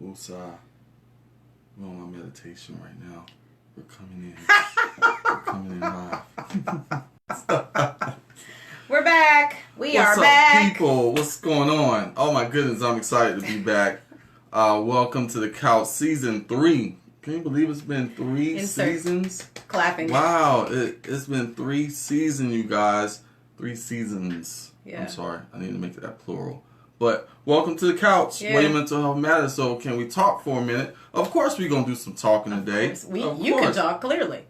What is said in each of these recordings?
Woosah. We're on my meditation right now. We're coming in. We're coming in live. We're back. We are What's up, back. people? What's going on? Oh my goodness, I'm excited to be back. Welcome to the Couch Season 3. Can you believe it's been three seasons? Clapping. Wow, it's been 3 seasons, you guys. 3 seasons. Yeah. I'm sorry, I need to make that plural. But welcome to the couch, Yeah. where your mental health matters. So can we talk for a minute? Of course we're going to do some talking today. You can talk clearly.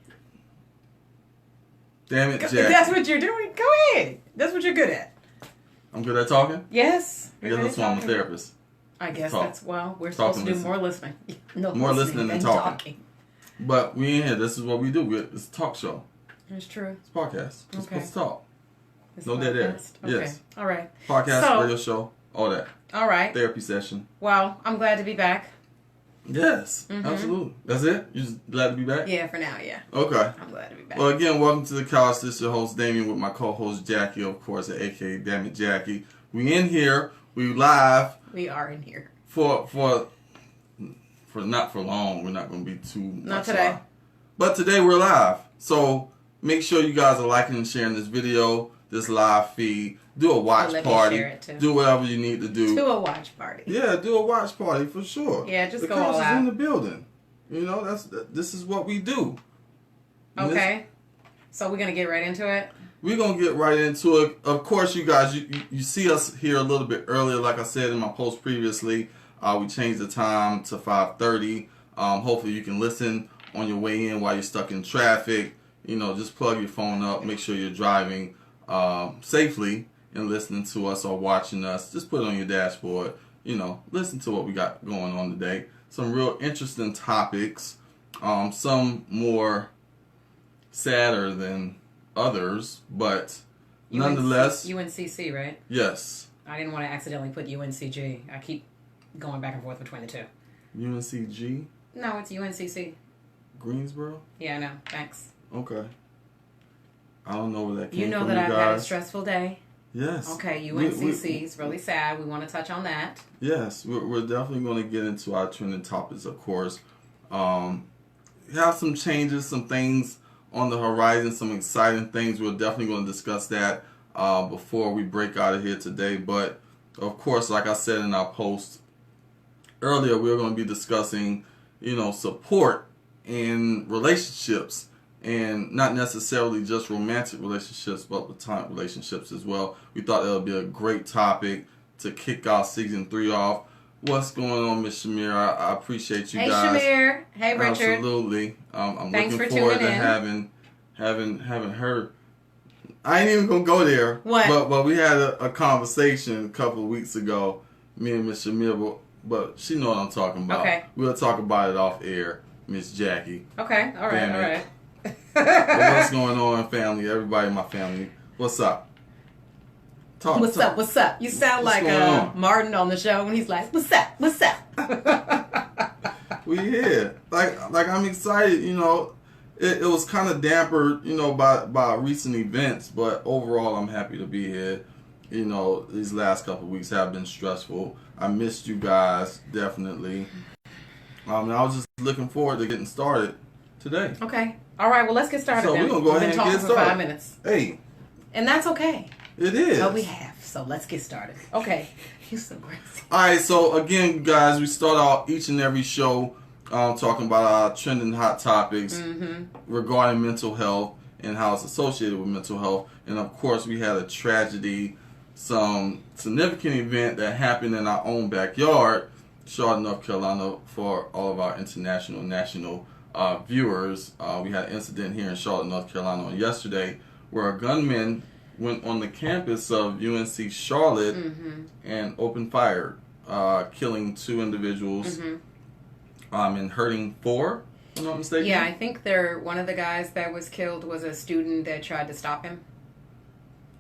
Damn it, Jackie. That's what you're doing. Go ahead. That's what you're good at. I'm good at talking? Yes. I guess that's why I'm a therapist. I guess Talk. that's, well, we're Talk supposed to do and more listening. No, More listening than talking. But we in here. This is what we do. It's a talk show. It's true. It's a podcast. We're Okay. supposed to talk. It's No dead air. podcast? Okay. Yes. All right. Podcast, So- radio show, all that. All right. Therapy session. Well, I'm glad to be back. Yes, Mhm. absolutely. That's it? You just glad to be back? Yeah, for now, yeah. Okay. I'm glad to be back. Well, again, welcome to the couch. This is your host, Damion, with my co-host, Jackie, of course, a.k.a. Damion and Jackie. We in here. We live We are in here. for not for long. We're not going to be too much Not today. live. But today we're live. So make sure you guys are liking and sharing this video, this live feed. Do a watch Let me party. share it, too. Do whatever you need to do. To a watch party. Yeah, do a watch party for sure. Yeah, just the go couch all is out. in the building. You know, this is what we do. And this- Okay. So we're going to get right into it? We're going to get right into it. Of course, you guys, you see us here a little bit earlier. Like I said in my post previously, we changed the time to 5:30. Hopefully you can listen on your way in while you're stuck in traffic. You know, just plug your phone up. Make sure you're driving safely and listening to us or watching us. Just put it on your dashboard. You know, listen to what we got going on today. Some real interesting topics. Some more sadder than others, but nonetheless, UNCC, right? yes. I didn't want to accidentally put UNCG. I keep going back and forth between the two. UNCG, No, it's UNCC. Greensboro. Yeah, I know. Thanks. Okay. I don't know where that came You know from, that you I've guys. had a stressful day. Yes. Okay, UNCC is really sad. We want to touch on that. Yes, we're definitely going to get into our trending topics, of course. We have some changes, some things on the horizon, some exciting things. We're definitely going to discuss that before we break out of here today. But, of course, like I said in our post earlier, we're going to be discussing, you know, support in relationships. And not necessarily just romantic relationships, but platonic relationships as well. We thought that would be a great topic to kick off season 3 off. What's going on, Miss Shamir? I appreciate you Hey, guys. Shamir. Hey, Richard. Absolutely. I'm Thanks looking for forward tuning to in. having her. I ain't even gonna go there. What? But we had a conversation a couple of weeks ago, me and Miss Shamir, but she know what I'm talking about. Okay. We'll talk about it off air, Miss Jackie. Okay, all right, Damn all it. right. But what's going on, family? Everybody in my family. What's up? Talk. What's up? What's up? You sound What's like going on? Martin on the show when he's like, "What's up? What's up?" We here. Like I'm excited. You know, it was kind of dampered, you know, by recent events, but overall, I'm happy to be here. You know, these last couple of weeks have been stressful. I missed you guys definitely. And I was just looking forward to getting started today. Okay. All right. Well, let's get started. So then. we're gonna go We've ahead been and talking get for 5 started. minutes, Hey, and that's okay. it is. But we have. So let's get started. Okay. You're so crazy. All right, so again, guys, we start out each and every show talking about our trending hot topics regarding mental health and how it's associated with mental health. And of course, we had a tragedy, some significant event that happened in our own backyard, Charlotte, North Carolina, for all of our international and national viewers. We had an incident here in Charlotte, North Carolina on yesterday where a gunman went on the campus of UNC Charlotte and opened fire, killing 2 individuals and hurting 4, if I'm not mistaken. Yeah, I think one of the guys that was killed was a student that tried to stop him.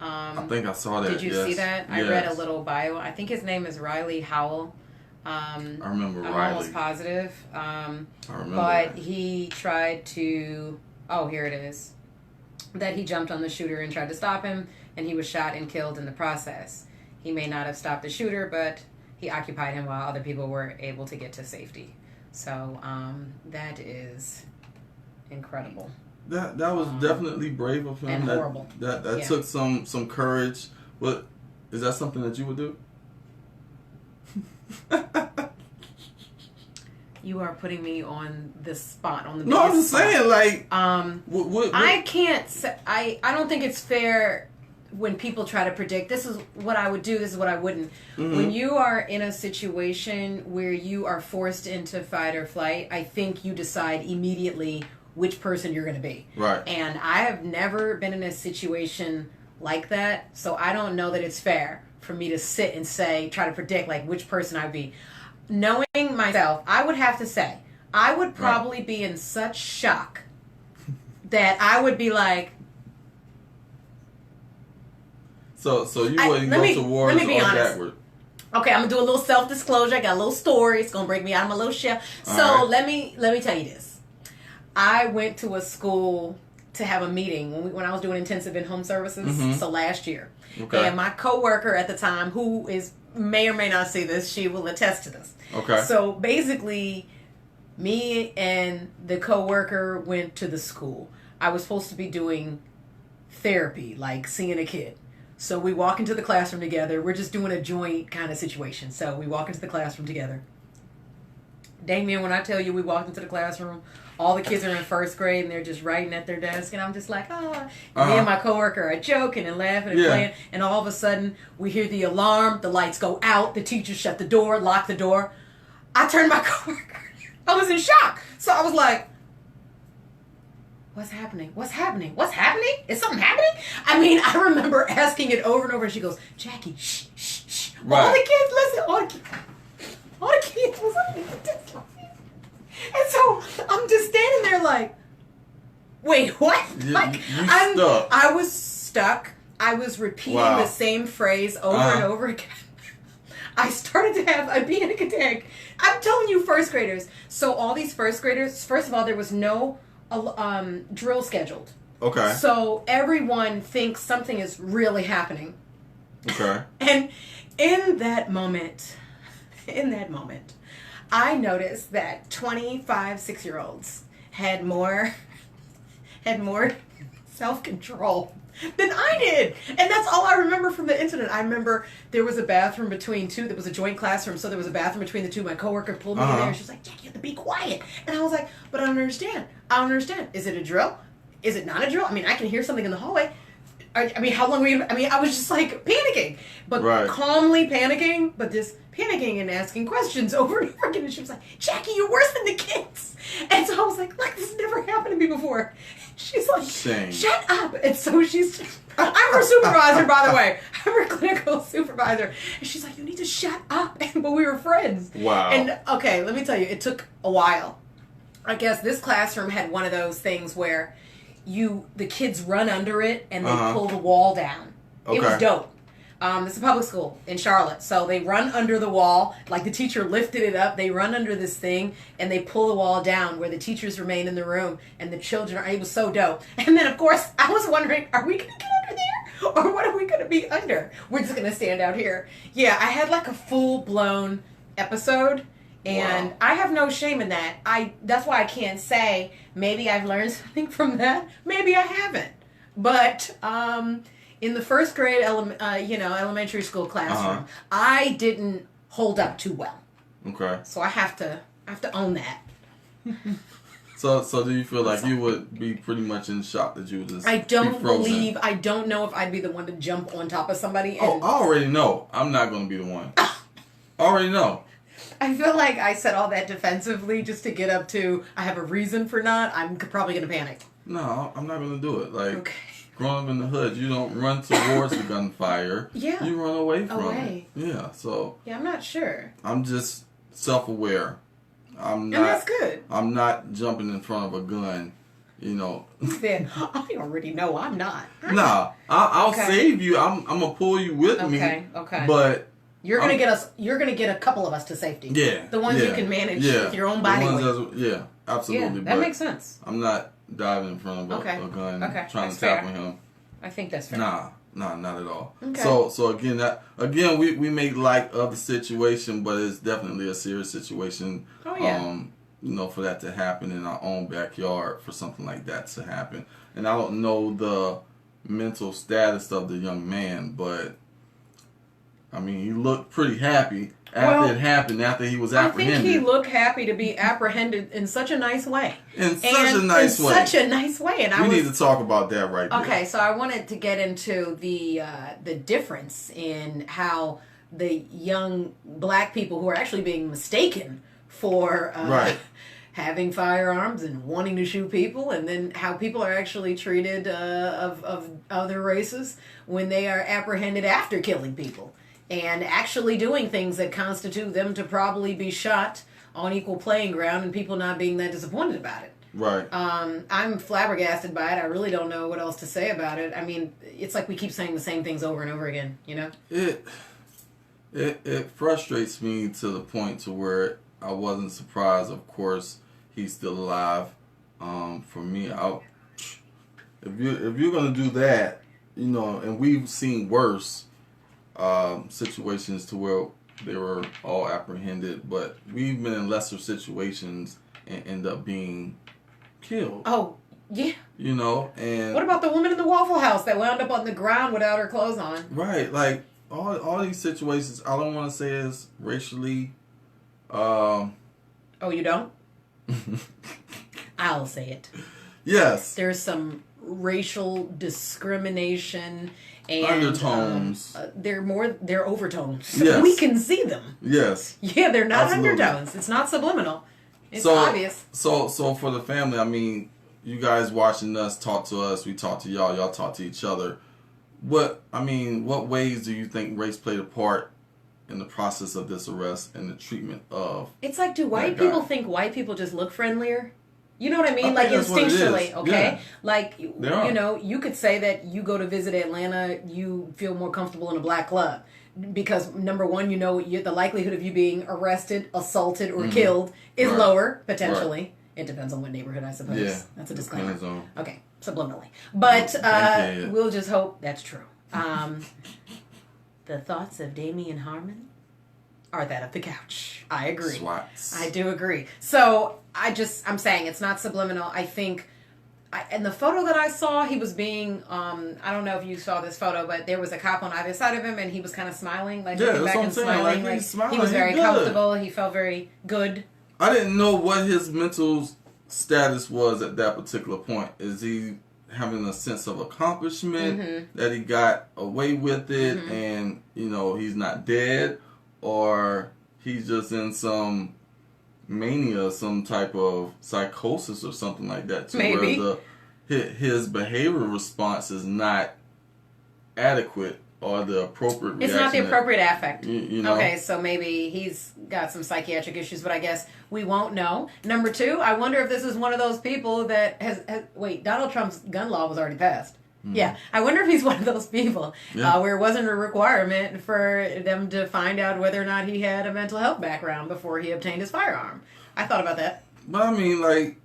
I think I saw that. Did you yes. see that? I Yes. read a little bio. I think his name is Riley Howell. I remember I'm Riley. almost positive. I remember But that. he tried to... Oh, here it is. That he jumped on the shooter and tried to stop him, and he was shot and killed in the process. He may not have stopped the shooter, but he occupied him while other people were able to get to safety. So that is incredible. That was definitely brave of him. And horrible. That took some courage. But is that something that you would do? You are putting me on this spot on the. No, I'm just saying, like, what? I can't say. I don't think it's fair when people try to predict. This is what I would do. This is what I wouldn't. Mm-hmm. When you are in a situation where you are forced into fight or flight, I think you decide immediately which person you're going to be. Right. And I have never been in a situation like that, so I don't know that it's fair for me to sit and try to predict like which person I'd be. Knowing myself, I would have to say, I would probably be in such shock that I would be like... So you wouldn't go towards or backward? Okay, I'm going to do a little self-disclosure. I got a little story. It's going to break me out of my little shell. So let me tell you this. I went to a school to have a meeting when I was doing intensive in-home services, so last year. Okay. And my coworker at the time, who may or may not see this, she will attest to this. Okay. So basically, me and the coworker went to the school. I was supposed to be doing therapy, like seeing a kid. So we walk into the classroom together. We're just doing a joint kind of situation. So we walk into the classroom together. Damion, when I tell you we walked into the classroom, all the kids are in first grade and they're just writing at their desk, and I'm just like, oh. And me and my coworker are joking and laughing and playing, and all of a sudden we hear the alarm, the lights go out, the teacher shut the door, locked the door. I turned to my coworker. I was in shock. So I was like, what's happening? What's happening? What's happening? Is something happening? I mean, I remember asking it over and over, and she goes, Jackie, shh, shh, shh. Right. All the kids, listen, all the kids was underneath the desk. And so I'm just standing there like, wait, what? I was stuck. I was repeating the same phrase over and over again. I started to have a panic attack. I'm telling you, first graders. So all these first graders, first of all, there was no drill scheduled. Okay. So everyone thinks something is really happening. Okay. And in that moment, I noticed that 25 6-year-olds had more self-control than I did. And that's all I remember from the incident. I remember there was a bathroom between two. There was a joint classroom, so there was a bathroom between the two. My coworker pulled me in there, and she was like, Jackie, you have to be quiet. And I was like, but I don't understand. Is it a drill? Is it not a drill? I mean, I can hear something in the hallway. I mean, how long were you... I mean, I was just like panicking, but calmly panicking, but just panicking and asking questions over and over again. And she was like, Jackie, you're worse than the kids. And so I was like, look, this has never happened to me before. She's like, shut up. And so I'm her supervisor, by the way. I'm her clinical supervisor. And she's like, you need to shut up. But we were friends. Wow. And okay, let me tell you, it took a while. I guess this classroom had one of those things where the kids run under it and they pull the wall down. Okay. It was dope. It's a public school in Charlotte. So they run under the wall, like the teacher lifted it up. They run under this thing and they pull the wall down where the teachers remain in the room and the children it was so dope. And then, of course, I was wondering, are we going to get under there? Or what are we going to be under? We're just going to stand out here. Yeah, I had like a full-blown episode. And I have no shame in that. That's why I can't say maybe I've learned something from that. Maybe I haven't. But in the first grade, elementary school classroom, I didn't hold up too well. Okay. So I have to own that. So do you feel like you would be pretty much in shock that you would just I don't know if I'd be the one to jump on top of somebody. I already know. I'm not going to be the one. I already know. I feel like I said all that defensively just to get up to, I have a reason for not. I'm probably going to panic. No, I'm not going to do it. Like, growing up in the hood, you don't run towards the gunfire. Yeah. You run away from it. Yeah, so. Yeah, I'm not sure. I'm just self-aware. And that's good. I'm not jumping in front of a gun, you know. Then, I already know I'm not. I'll save you. I'm going to pull you with me. Okay. But... You're gonna get a couple of us to safety. Yeah. The ones you can manage with your own body weight. Absolutely. Yeah, that makes sense. I'm not diving in front of a gun trying to tackle him. I think that's fair. Nah. No, not at all. Okay. So again, we make light of the situation, but it's definitely a serious situation. Oh yeah. For that to happen in our own backyard, for something like that to happen. And I don't know the mental status of the young man, but I mean, he looked pretty happy after it happened, after he was apprehended. I think he looked happy to be apprehended in such a nice way. In such a nice way. And we need to talk about that right there. Okay, so I wanted to get into the difference in how the young black people who are actually being mistaken for having firearms and wanting to shoot people, and then how people are actually treated of other races when they are apprehended after killing people and actually doing things that constitute them to probably be shot on equal playing ground, and people not being that disappointed about it. Right. I'm flabbergasted by it. I really don't know what else to say about it. I mean, it's like we keep saying the same things over and over again, you know? It frustrates me to the point to where I wasn't surprised. Of course, he's still alive. For me, if you're gonna do that, and we've seen worse situations to where they were all apprehended, but we've been in lesser situations and end up being killed. Oh, yeah. And what about the woman in the Waffle House that wound up on the ground without her clothes on? Right, like all these situations. I don't want to say is racially. Oh, you don't? I'll say it. Yes. There's some racial discrimination and undertones. They're overtones. Yes. We can see them. Yes. Yeah, they're not Absolutely. Undertones. It's not subliminal. It's obvious. So for the family, I mean, you guys watching us talk to us, we talk to y'all talk to each other. What ways do you think race played a part in the process of this arrest and the treatment of? It's like, do white people think white people just look friendlier? You know what I mean? Like instinctually, okay? Yeah. Like, you could say that you go to visit Atlanta, you feel more comfortable in a black club. Because, number one, the likelihood of you being arrested, assaulted, or killed is lower, potentially. Right. It depends on what neighborhood, I suppose. Yeah. That's a disclaimer. Okay, subliminally. But we'll just hope that's true. The thoughts of Damion Harmon are that of the couch. I agree. Swats. I do agree. So, I'm saying it's not subliminal. I think, in the photo that I saw, he was being, I don't know if you saw this photo, but there was a cop on either side of him, and he was kind of smiling, like looking back and smiling. Like he was very comfortable. He felt very good. I didn't know what his mental status was at that particular point. Is he having a sense of accomplishment that he got away with it, and he's not dead, or he's just in some mania, some type of psychosis or something like that, to maybe where his behavior response is not adequate or the appropriate reaction. It's not the appropriate affect. Okay, so maybe he's got some psychiatric issues, but I guess we won't know. Number two, I wonder if this is one of those people that has Donald Trump's gun law was already passed. Yeah, I wonder if he's one of those people where it wasn't a requirement for them to find out whether or not he had a mental health background before he obtained his firearm. I thought about that. But I mean, like,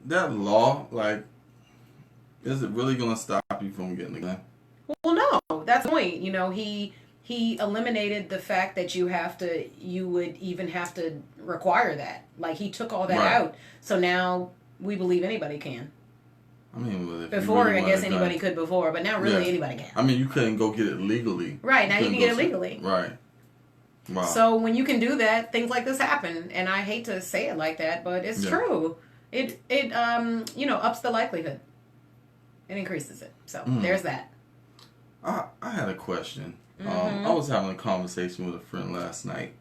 that law, like, is it really going to stop you from getting a gun? Well, no, that's the point. He eliminated the fact that you would even have to require that. Like, he took all that out. So now we believe anybody can. I mean, before, I guess anybody could before, but now really anybody can. I mean, you couldn't go get it legally. Right, now you can get it legally. Right. Wow. So when you can do that, things like this happen. And I hate to say it like that, but it's true. It ups the likelihood. It increases it. So there's that. I had a question. I was having a conversation with a friend last night,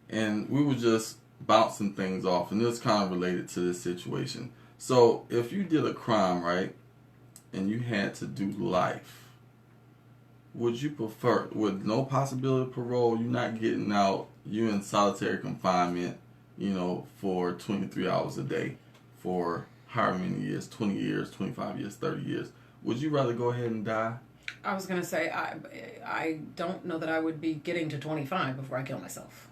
and we were just bouncing things off, and it was kind of related to this situation. So, if you did a crime, right, and you had to do life, would you prefer, with no possibility of parole, you're not getting out, you in solitary confinement, for 23 hours a day for however many years, 20 years, 25 years, 30 years, would you rather go ahead and die? I was going to say, I don't know that I would be getting to 25 before I kill myself.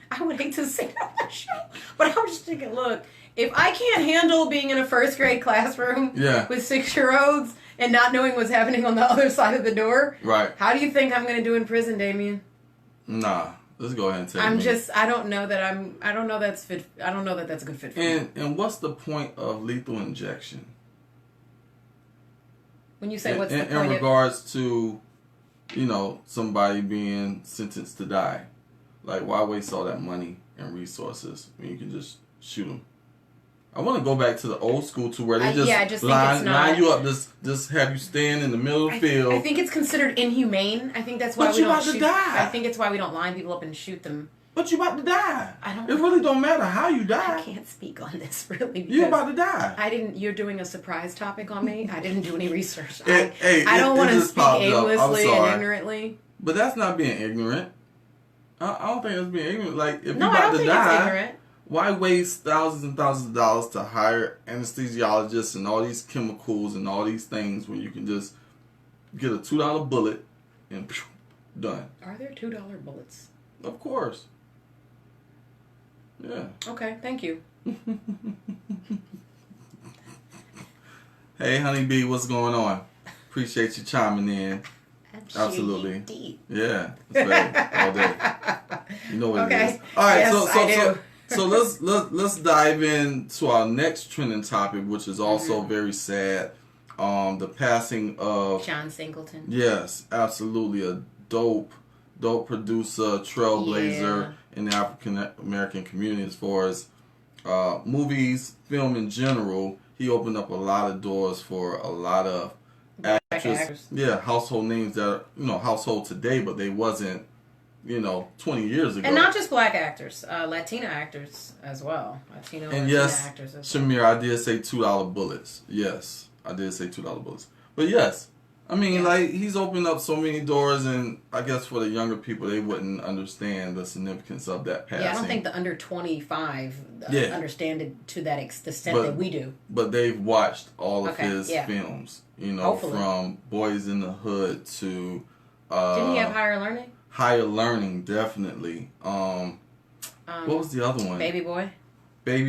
I would hate to say that on the show, but I was just thinking, look, if I can't handle being in a first grade classroom with 6-year-olds and not knowing what's happening on the other side of the door. Right. How do you think I'm going to do in prison, Damion? Nah. Let's go ahead and take I don't know that's fit. I don't know that that's a good fit for me. And what's the point of lethal injection? When you say what's the point in regards to, somebody being sentenced to die, like why waste all that money and resources when you can just shoot them? I want to go back to the old school to where they just line you up, just have you stand in the middle of the field. I think it's considered inhumane. I think that's why we don't about to die. I think it's why we don't line people up and shoot them. But you about to die. It really don't matter how you die. I can't speak on this really. You're about to die. You're doing a surprise topic on me. I didn't do any research. I don't want to speak aimlessly and ignorantly. But that's not being ignorant. I don't think that's being ignorant. Like if no, you're about to die, it's ignorant. Why waste thousands and thousands of dollars to hire anesthesiologists and all these chemicals and all these things when you can just get a $2 bullet and done? Are there $2 bullets? Of course. Yeah. Okay, thank you. Hey, honeybee, what's going on? Appreciate you chiming in. Absolutely. Deep. Yeah, that's right. All day. You know what it is. All right, yes, so let's dive into our next trending topic, which is also very sad. The passing of John Singleton. Yes, absolutely, a dope producer, trailblazer in the African American community as far as movies, film in general. He opened up a lot of doors for a lot of actors. Yeah, household names that are household today, but they wasn't 20 years ago. And not just black actors, Latina actors as well. And yes, actors as well. Shamir, I did say $2 bullets. Yes, I did say $2 bullets. But yes, I mean, like, he's opened up so many doors, and I guess for the younger people, they wouldn't understand the significance of that passing. Yeah, I don't think the under 25 understand it to that extent that we do. But they've watched all of his films, Hopefully. From Boys in the Hood to... Didn't he have Higher Learning? Higher Learning, definitely. What was the other one? Baby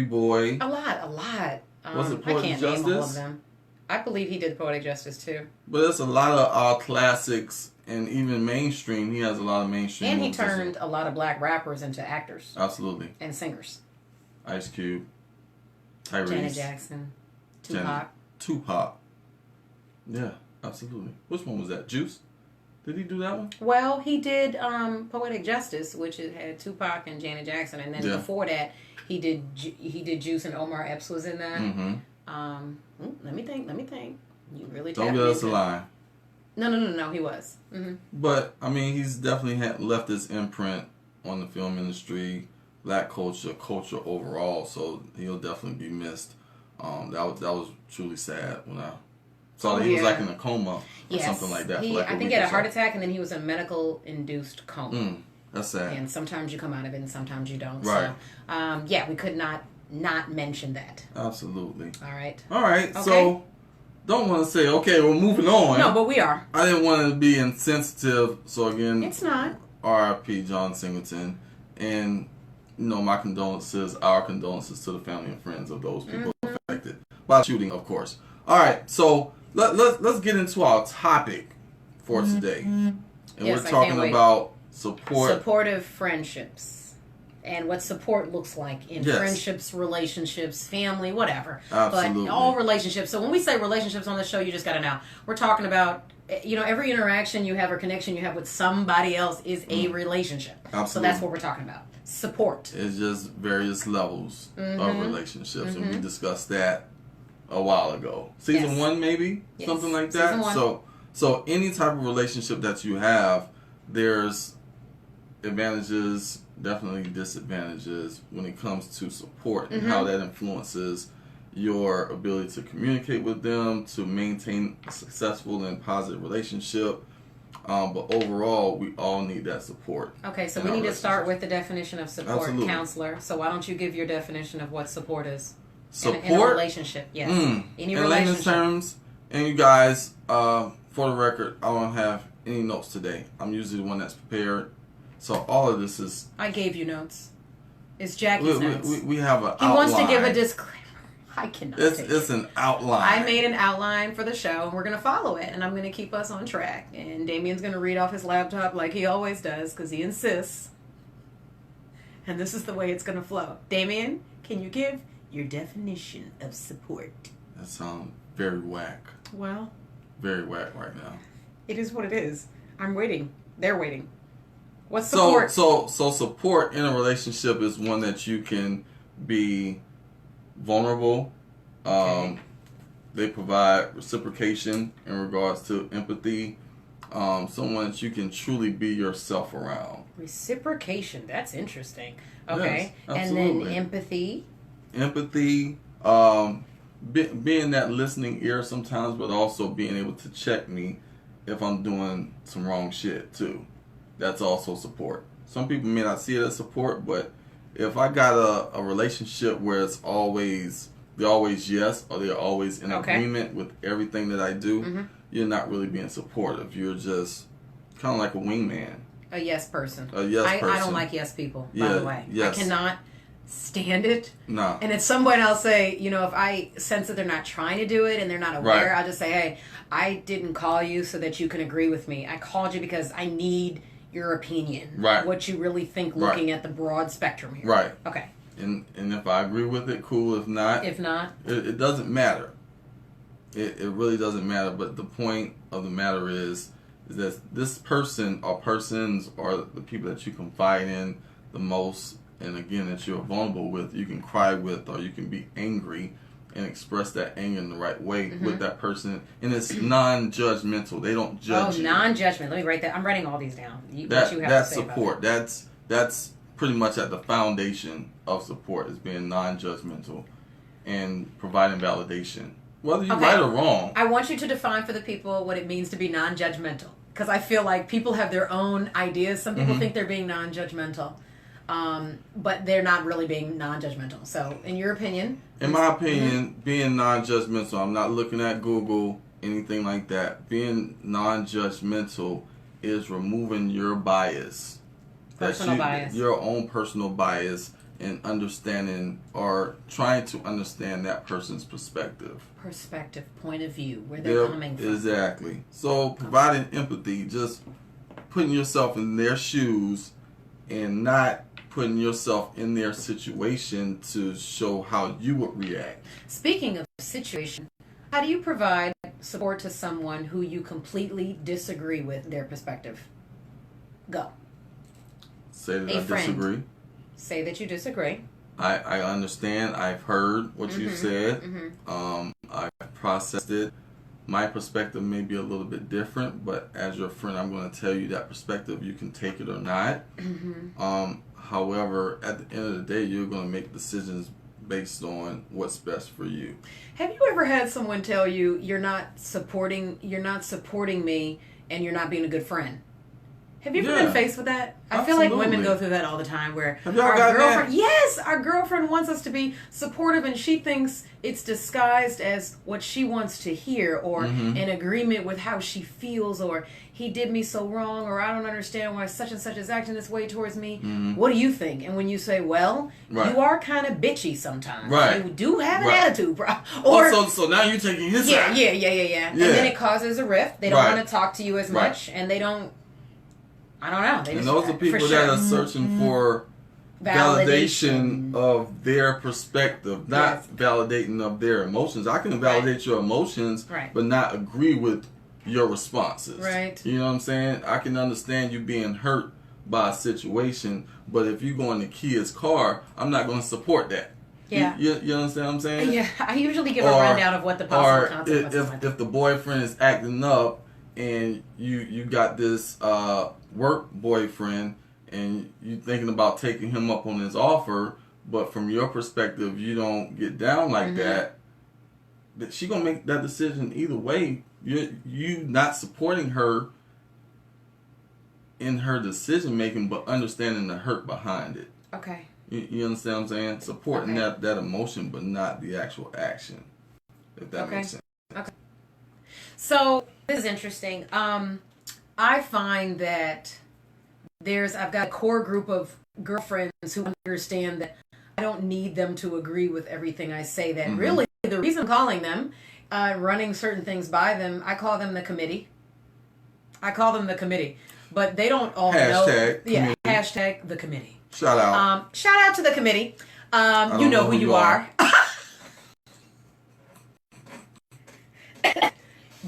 Boy. A lot. Was it Poetic I can't Justice? name all of them. I believe he did Poetic Justice too. But there's a lot of our classics, and even mainstream. He has a lot of mainstream. And he turned a lot of black rappers into actors. Absolutely. And singers. Ice Cube, Tyrese, Janet Jackson, Tupac. Yeah, absolutely. Which one was that? Juice? Did he do that one? Well, he did Poetic Justice, which had Tupac and Janet Jackson, and then before that, he did Juice, and Omar Epps was in that. Mm-hmm. Let me think. You really don't get us a line. No. He was. Mm-hmm. But I mean, he's definitely left his imprint on the film industry, black culture overall. So he'll definitely be missed. That was truly sad when I saw that he was like in a coma or something like that. I think he had a heart attack, and then he was in medical induced coma. That's sad. And sometimes you come out of it, and sometimes you don't. Right. So, we could not mention that. Absolutely. All right. Okay. So, don't want to say, okay, we're moving on. No, but we are. I didn't want to be insensitive. So, again. It's not. R.I.P. John Singleton. And, our condolences to the family and friends of those people affected by shooting, of course. All right. So, let's get into our topic for today. And we're talking about supportive friendships. And what support looks like in friendships, relationships, family, whatever. Absolutely. But all relationships. So when we say relationships on the show, you just got to know. We're talking about, every interaction you have or connection you have with somebody else is a relationship. Absolutely. So that's what we're talking about. Support. It's just various levels of relationships. And we discussed that a while ago. Season 1, maybe? Yes. Something like that. Season 1. So any type of relationship that you have, there's advantages, definitely disadvantages when it comes to support and how that influences your ability to communicate with them, to maintain a successful and positive relationship. But overall, we all need that support. Okay, so we need to start with the definition of support, Absolutely. Counselor. So why don't you give your definition of what support is? Support? In a relationship, yes. Any in relationship. layman's terms, and you guys, for the record, I don't have any notes today. I'm usually the one that's prepared. So all of this is... I gave you notes. It's Jackie's notes. We have an outline. He wants to give a disclaimer. I cannot It's an outline. I made an outline for the show, and we're going to follow it, and I'm going to keep us on track. And Damien's going to read off his laptop like he always does, because he insists. And this is the way it's going to flow. Damien, can you give your definition of support? That sounds very whack. Well, very whack right now. It is what it is. I'm waiting. They're waiting. What's support? So support in a relationship is one that you can be vulnerable. Okay. They provide reciprocation in regards to empathy. Someone that you can truly be yourself around. Reciprocation. That's interesting. Okay. Yes, and then empathy. Empathy. Being that listening ear sometimes, but also being able to check me if I'm doing some wrong shit too. That's also support. Some people may not see it as support, but if I got a relationship where it's they're always yes, or they're always in agreement with everything that I do, you're not really being supportive. You're just kind of like a wingman. A yes person. A yes person. I don't like yes people, by the way. Yes. I cannot stand it. No. And at some point I'll say, if I sense that they're not trying to do it and they're not aware, I'll just say, hey, I didn't call you so that you can agree with me. I called you because I need your opinion. Right. What you really think looking at the broad spectrum here. Right. Okay. And if I agree with it, cool. If not, it doesn't matter. It really doesn't matter. But the point of the matter is that this person or persons are the people that you confide in the most, and again that you're vulnerable with. You can cry with, or you can be angry and express that anger in the right way with that person, and it's non-judgmental. They don't judge you. Non-judgment. Let me write that. I'm writing all these down. That's support. That's pretty much at the foundation of support, is being non-judgmental and providing validation, whether you're right or wrong. I want you to define for the people what it means to be non-judgmental, because I feel like people have their own ideas. Some people think they're being non-judgmental, but they're not really being non-judgmental. So, in your opinion? In my opinion, being non-judgmental, I'm not looking at Google, anything like that. Being non-judgmental is removing your bias. Bias. Your own personal bias, and understanding or trying to understand that person's perspective. Point of view, where they're coming from. Exactly. So providing empathy, just putting yourself in their shoes and not putting yourself in their situation to show how you would react. Speaking of situation, how do you provide support to someone who you completely disagree with their perspective? Go. Say that I disagree. Say that you disagree. I understand. I've heard what you said. I've processed it. My perspective may be a little bit different, but as your friend, I'm going to tell you that perspective. You can take it or not. However, at the end of the day, you're going to make decisions based on what's best for you. Have you ever had someone tell you you're not supporting me and you're not being a good friend? Have you ever been faced with that? I feel like women go through that all the time, where our girlfriend, our girlfriend wants us to be supportive, and she thinks it's disguised as what she wants to hear, or in agreement with how she feels, or he did me so wrong, or I don't understand why such and such is acting this way towards me. What do you think? And when you say, well, you are kind of bitchy sometimes. Right. You do have an attitude, bro. Or so now you're taking his side. Yeah. And then it causes a rift. They don't want to talk to you as much, and they don't. I don't know. And those are people that are searching for validation of their perspective, not validating of their emotions. I can validate your emotions, but not agree with your responses. Right. You know what I'm saying? I can understand you being hurt by a situation, but if you go in the kid's car, I'm not going to support that. Yeah. You understand what I'm saying? Yeah. I usually give a rundown of what the possible consequences are. If the boyfriend is acting up and you got this work boyfriend and you thinking about taking him up on his offer, but from your perspective you don't get down like that she gonna make that decision either way. You not supporting her in her decision making, but understanding the hurt behind it. Okay. You understand what I'm saying? Supporting that emotion, but not the actual action, if that makes sense. Okay. So this is interesting. I find that I've got a core group of girlfriends who understand that I don't need them to agree with everything I say. That really The reason I'm calling them, running certain things by them, I call them the committee. But they don't all know. Committee. Hashtag the committee. Shout out. Shout out to the committee. You know who you are.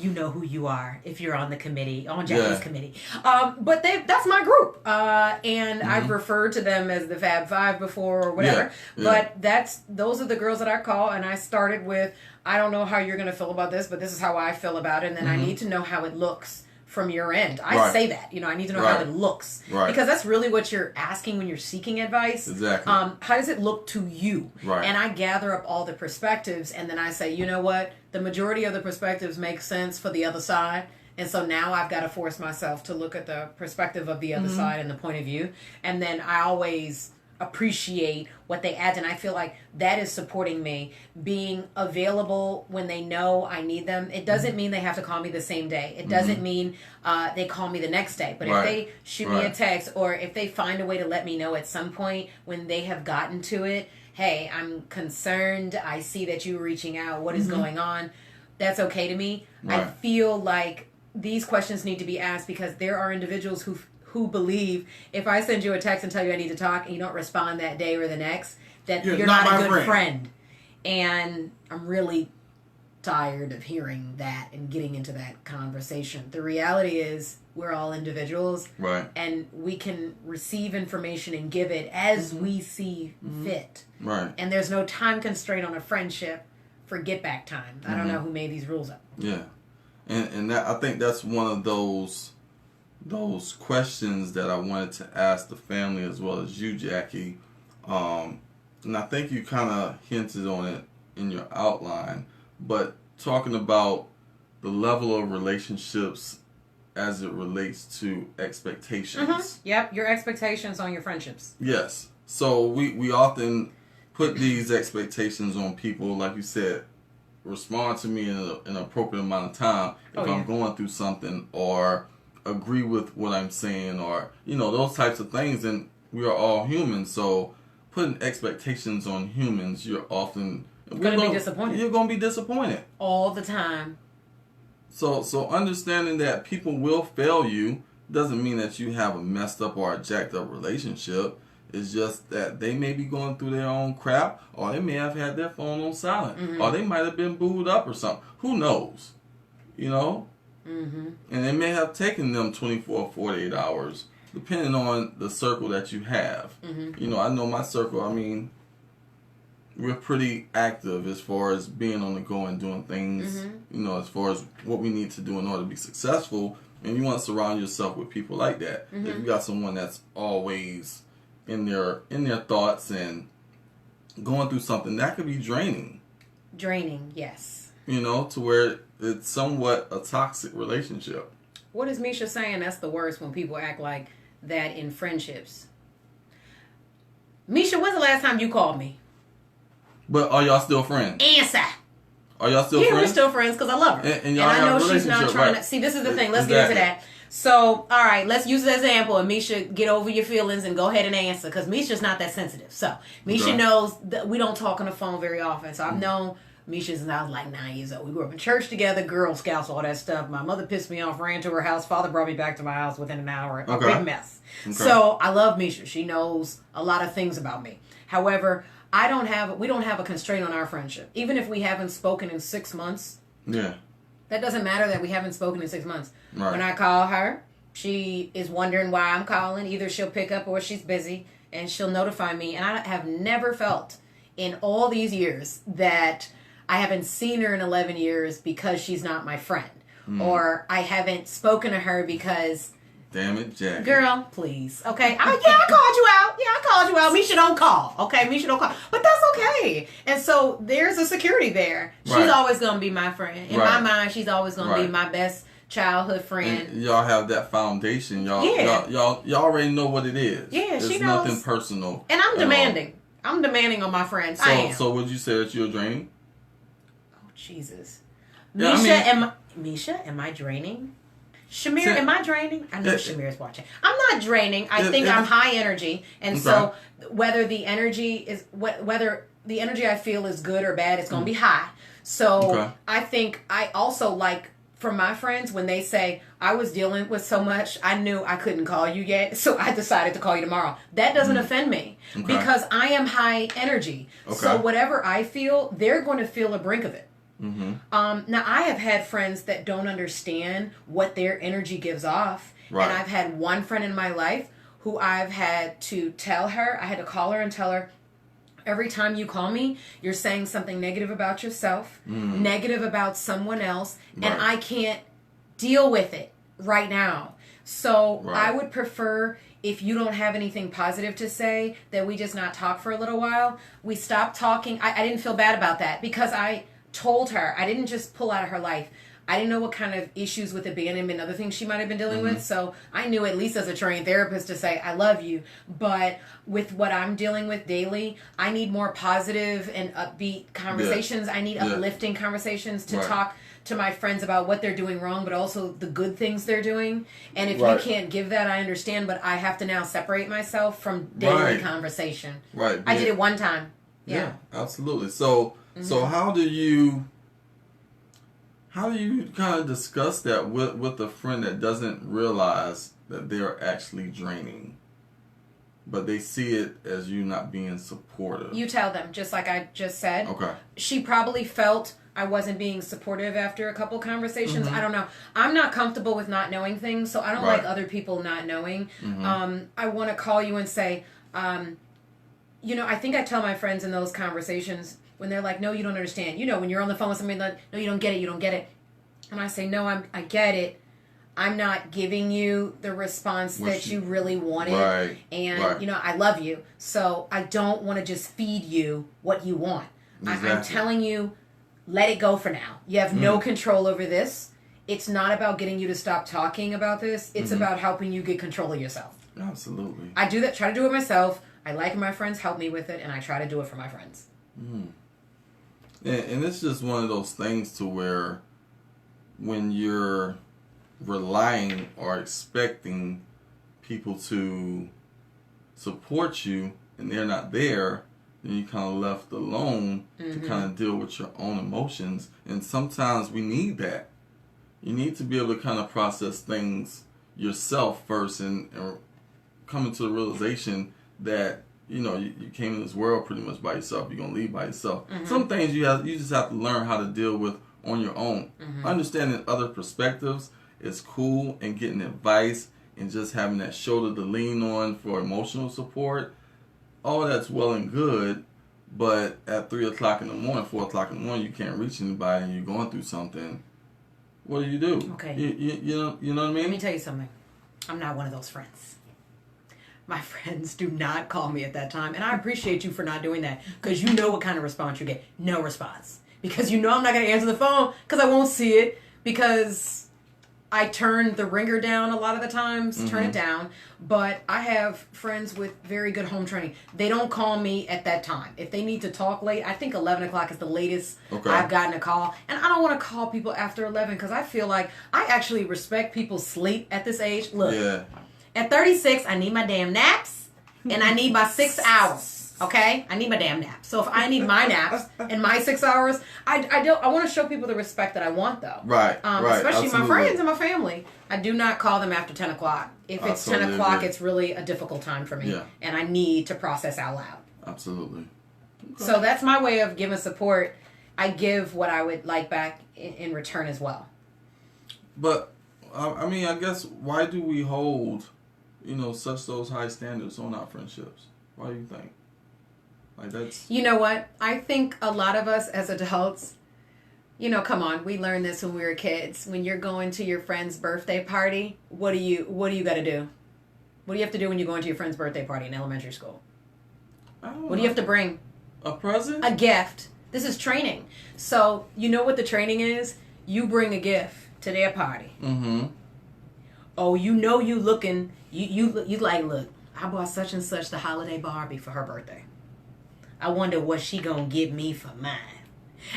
You know who you are if you're on the committee, on Jackie's committee. But that's my group. And I've referred to them as the Fab Five before or whatever. But those are the girls that I call, and I started with, I don't know how you're going to feel about this, but this is how I feel about it, and then I need to know how it looks from your end. I say that, I need to know how it looks. Because that's really what you're asking when you're seeking advice. Exactly. How does it look to you? Right. And I gather up all the perspectives, and then I say, you know what? The majority of the perspectives make sense for the other side. And so now I've got to force myself to look at the perspective of the other side and the point of view. And then I always appreciate what they add, and I feel like that is supporting me, being available when they know I need them. It doesn't mean they have to call me the same day. It doesn't mean they call me the next day. But if they shoot me a text, or if they find a way to let me know at some point when they have gotten to it, hey, I'm concerned, I see that you're reaching out, what is going on, that's okay to me. I feel like these questions need to be asked because there are individuals who believe if I send you a text and tell you I need to talk and you don't respond that day or the next, that you're not a good friend. And I'm really tired of hearing that and getting into that conversation. The reality is we're all individuals. Right. And we can receive information and give it as we see fit. Right. And there's no time constraint on a friendship for get back time. I don't know who made these rules up. Yeah. And that, I think that's one of those questions that I wanted to ask the family as well as you, Jackie. And I think you kind of hinted on it in your outline, but talking about the level of relationships as it relates to expectations. Yep, your expectations on your friendships. Yes. So we often put these expectations on people, like you said, respond to me in an appropriate amount of time if I'm going through something, or agree with what I'm saying, or those types of things. And we are all human, so putting expectations on humans, you're often going to be disappointed. You're going to be disappointed all the time. So understanding that people will fail you doesn't mean that you have a messed up or a jacked up relationship. It's just that they may be going through their own crap, or they may have had their phone on silent, or they might have been booed up or something. Who knows? And it may have taken them 24 or 48 hours, depending on the circle that you have. I know my circle, we're pretty active as far as being on the go and doing things, as far as what we need to do in order to be successful. And you want to surround yourself with people like that. If you got someone that's always in their thoughts and going through something, that could be draining. Yes. To where it's somewhat a toxic relationship. What is Misha saying? That's the worst, when people act like that in friendships. Misha, when's the last time you called me? But are y'all still friends? Answer. Are y'all still friends? Yeah, we're still friends because I love her. And I know she's not trying to... See, this is the thing. Let's get into that. So, all right, let's use it as an example. And Misha, get over your feelings and go ahead and answer, because Misha's not that sensitive. So, Misha knows that we don't talk on the phone very often. So, I've known Misha since I was like 9 years old. We grew up in church together, Girl Scouts, all that stuff. My mother pissed me off, ran to her house. Father brought me back to my house within an hour. A big mess. So, I love Misha. She knows a lot of things about me. However, we don't have a constraint on our friendship. Even if we haven't spoken in 6 months. Yeah. That doesn't matter that we haven't spoken in 6 months. Right. When I call her, she is wondering why I'm calling. Either she'll pick up or she's busy, and she'll notify me. And I have never felt in all these years that I haven't seen her in 11 years because she's not my friend. Or I haven't spoken to her because... Damn it, Jackie. Girl, please. Okay. I called you out. Misha don't call. Okay. Misha don't call. But that's okay. And so there's a security there. She's always going to be my friend. In my mind, she's always going to be my best childhood friend. And y'all have that foundation. Y'all already know what it is. Yeah, she knows. It's nothing personal. And I'm demanding. I'm demanding on my friends. I am. So would you say that you're draining? Oh, Jesus. Yeah, Misha, am I draining? Shamir, am I draining? I know Shamir's watching. I'm not draining. I think I'm high energy. And so whether the energy is, whether the energy I feel is good or bad, it's going to be high. So Okay. I think I also like, from my friends, when they say, I was dealing with so much, I knew I couldn't call you yet, so I decided to call you tomorrow. That doesn't offend me because I am high energy. Okay. So whatever I feel, they're going to feel a brink of it. Now, I have had friends that don't understand what their energy gives off. Right. And I've had one friend in my life who I've had to tell her, I had to call her and tell her, every time you call me, you're saying something negative about yourself, negative about someone else, and I can't deal with it right now. So I would prefer, if you don't have anything positive to say, that we just not talk for a little while. We stop talking. I didn't feel bad about that because I told her. I didn't just pull out of her life. I didn't know what kind of issues with abandonment and other things she might have been dealing with. So I knew, at least as a trained therapist, to say, I love you. But with what I'm dealing with daily, I need more positive and upbeat conversations. I need uplifting conversations to talk to my friends about what they're doing wrong, but also the good things they're doing. And if you can't give that, I understand, but I have to now separate myself from daily conversation. Right. I did it one time. Yeah, absolutely. So how do you kind of discuss that with a friend that doesn't realize that they're actually draining, but they see it as you not being supportive? You tell them, just like I just said. Okay. She probably felt I wasn't being supportive after a couple conversations. I don't know. I'm not comfortable with not knowing things, so I don't like other people not knowing. I want to call you and say, I think I tell my friends in those conversations, when they're like, no, you don't understand. When you're on the phone with somebody, like, no, you don't get it. And I say, no, I get it. I'm not giving you the response that you really wanted. Right. And, I love you. So I don't want to just feed you what you want. Exactly. I'm telling you, let it go for now. You have no control over this. It's not about getting you to stop talking about this. It's about helping you get control of yourself. Absolutely. I do that, try to do it myself. I like my friends help me with it, and I try to do it for my friends. And it's just one of those things to where when you're relying or expecting people to support you and they're not there, then you kind of left alone to kind of deal with your own emotions. And sometimes we need that. You need to be able to kind of process things yourself first and come to the realization that you came in this world pretty much by yourself. You're gonna leave by yourself. Some things you just have to learn how to deal with on your own. Understanding other perspectives is cool, and getting advice and just having that shoulder to lean on for emotional support. All that's well and good, but at 3 o'clock in the morning, 4 o'clock in the morning, you can't reach anybody and you're going through something. What do? Okay. You know what I mean? Let me tell you something. I'm not one of those friends. My friends do not call me at that time. And I appreciate you for not doing that. Because you know what kind of response you get. No response. Because I'm not going to answer the phone. Because I won't see it. Because I turn the ringer down a lot of the times. Turn it down. But I have friends with very good home training. They don't call me at that time. If they need to talk late, I think 11 o'clock is the latest I've gotten a call. And I don't want to call people after 11. Because I feel like I actually respect people's sleep at this age. Look. At 36, I need my damn naps, and I need my 6 hours, okay? I need my damn naps. So if I need my naps and my 6 hours, I want to show people the respect that I want, though. Right, especially absolutely. my friends and my family. I do not call them after 10 o'clock. If it's 10 o'clock, it's really a difficult time for me, and I need to process out loud. Absolutely. Okay. So that's my way of giving support. I give what I would like back in return as well. But, I guess, why do we hold such those high standards on our friendships? Why do you think? Like, that's... You know what? I think a lot of us as adults, come on, we learned this when we were kids. When you're going to your friend's birthday party, what do you got to do? What do you have to do when you're going to your friend's birthday party in elementary school? What do you have to bring? A present? A gift. This is training. So, you know what the training is? You bring a gift to their party. Oh, you looking... You like, look, I bought such and such the holiday Barbie for her birthday. I wonder what she gonna give me for mine.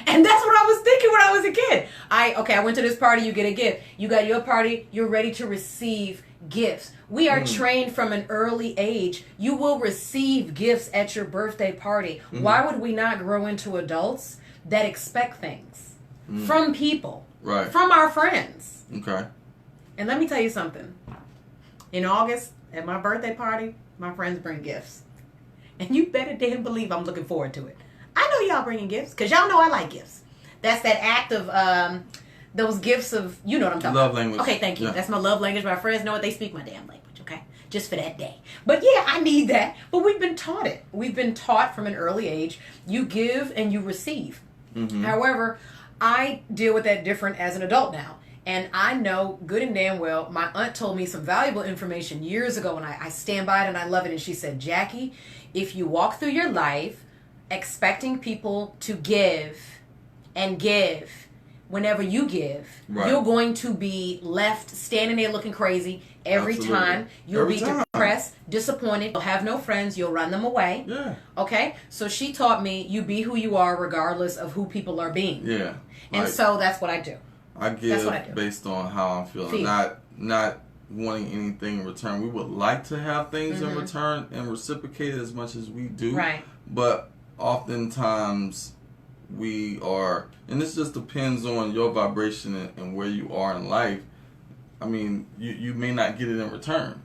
And that's what I was thinking when I was a kid. I went to this party, you get a gift. You got your party, you're ready to receive gifts. We are trained from an early age. You will receive gifts at your birthday party. Why would we not grow into adults that expect things from people, right? From our friends. Okay. And let me tell you something. In August, at my birthday party, my friends bring gifts. And you better damn believe I'm looking forward to it. I know y'all bringing gifts, because y'all know I like gifts. That's that act of, those gifts of, you know what I'm talking about. Love language. Okay, thank you. Yeah. That's my love language. My friends know it. They speak my damn language, okay? Just for that day. But yeah, I need that. But we've been taught it. We've been taught from an early age, you give and you receive. However, I deal with that different as an adult now. And I know good and damn well, my aunt told me some valuable information years ago, and I stand by it and I love it. And she said, Jackie, if you walk through your life expecting people to give and give, whenever you give, you're going to be left standing there looking crazy every time. You'll be depressed, disappointed. You'll have no friends. You'll run them away. Yeah. Okay? So she taught me, you be who you are regardless of who people are being. Yeah. And so that's what I do. I give based on how I'm feeling. Not wanting anything in return. We would like to have things in return and reciprocate as much as we do. Right. But oftentimes we are, and this just depends on your vibration and where you are in life. I mean, you may not get it in return.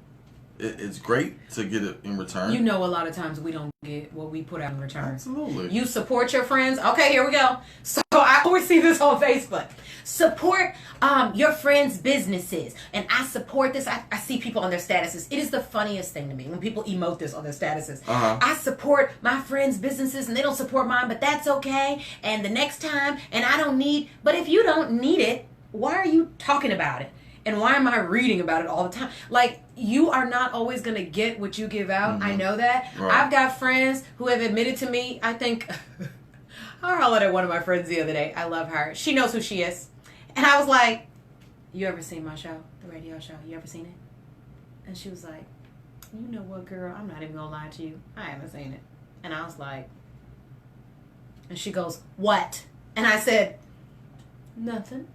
It's great to get it in return. You know, a lot of times we don't get what we put out in return. Absolutely. You support your friends. Okay, here we go. So I always see this on Facebook. Support your friends' businesses. And I support this. I see people on their statuses. It is the funniest thing to me when people emote this on their statuses. I support my friends' businesses and they don't support mine, but that's okay. And the next time, and I don't need, but if you don't need it, why are you talking about it? And why am I reading about it all the time? Like, you are not always going to get what you give out. I know that. Right. I've got friends who have admitted to me, I think, I hollered at one of my friends the other day. I love her. She knows who she is. And I was like, you ever seen my show? The radio show? You ever seen it? And she was like, you know what, girl? I'm not even going to lie to you. I haven't seen it. And I was like, and she goes, what? And I said, nothing.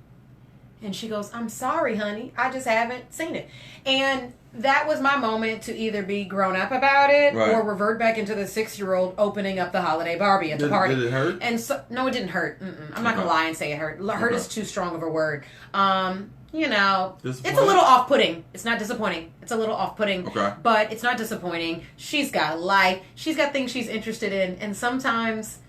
And she goes, I'm sorry, honey. I just haven't seen it. And that was my moment to either be grown up about it or revert back into the 6-year-old opening up the holiday Barbie at the party. Did it hurt? And so, no, it didn't hurt. I'm not going to lie and say it hurt. Hurt is too strong of a word. You know, it's a little off-putting. It's not disappointing. It's a little off-putting. Okay. But it's not disappointing. She's got life. She's got things she's interested in. And sometimes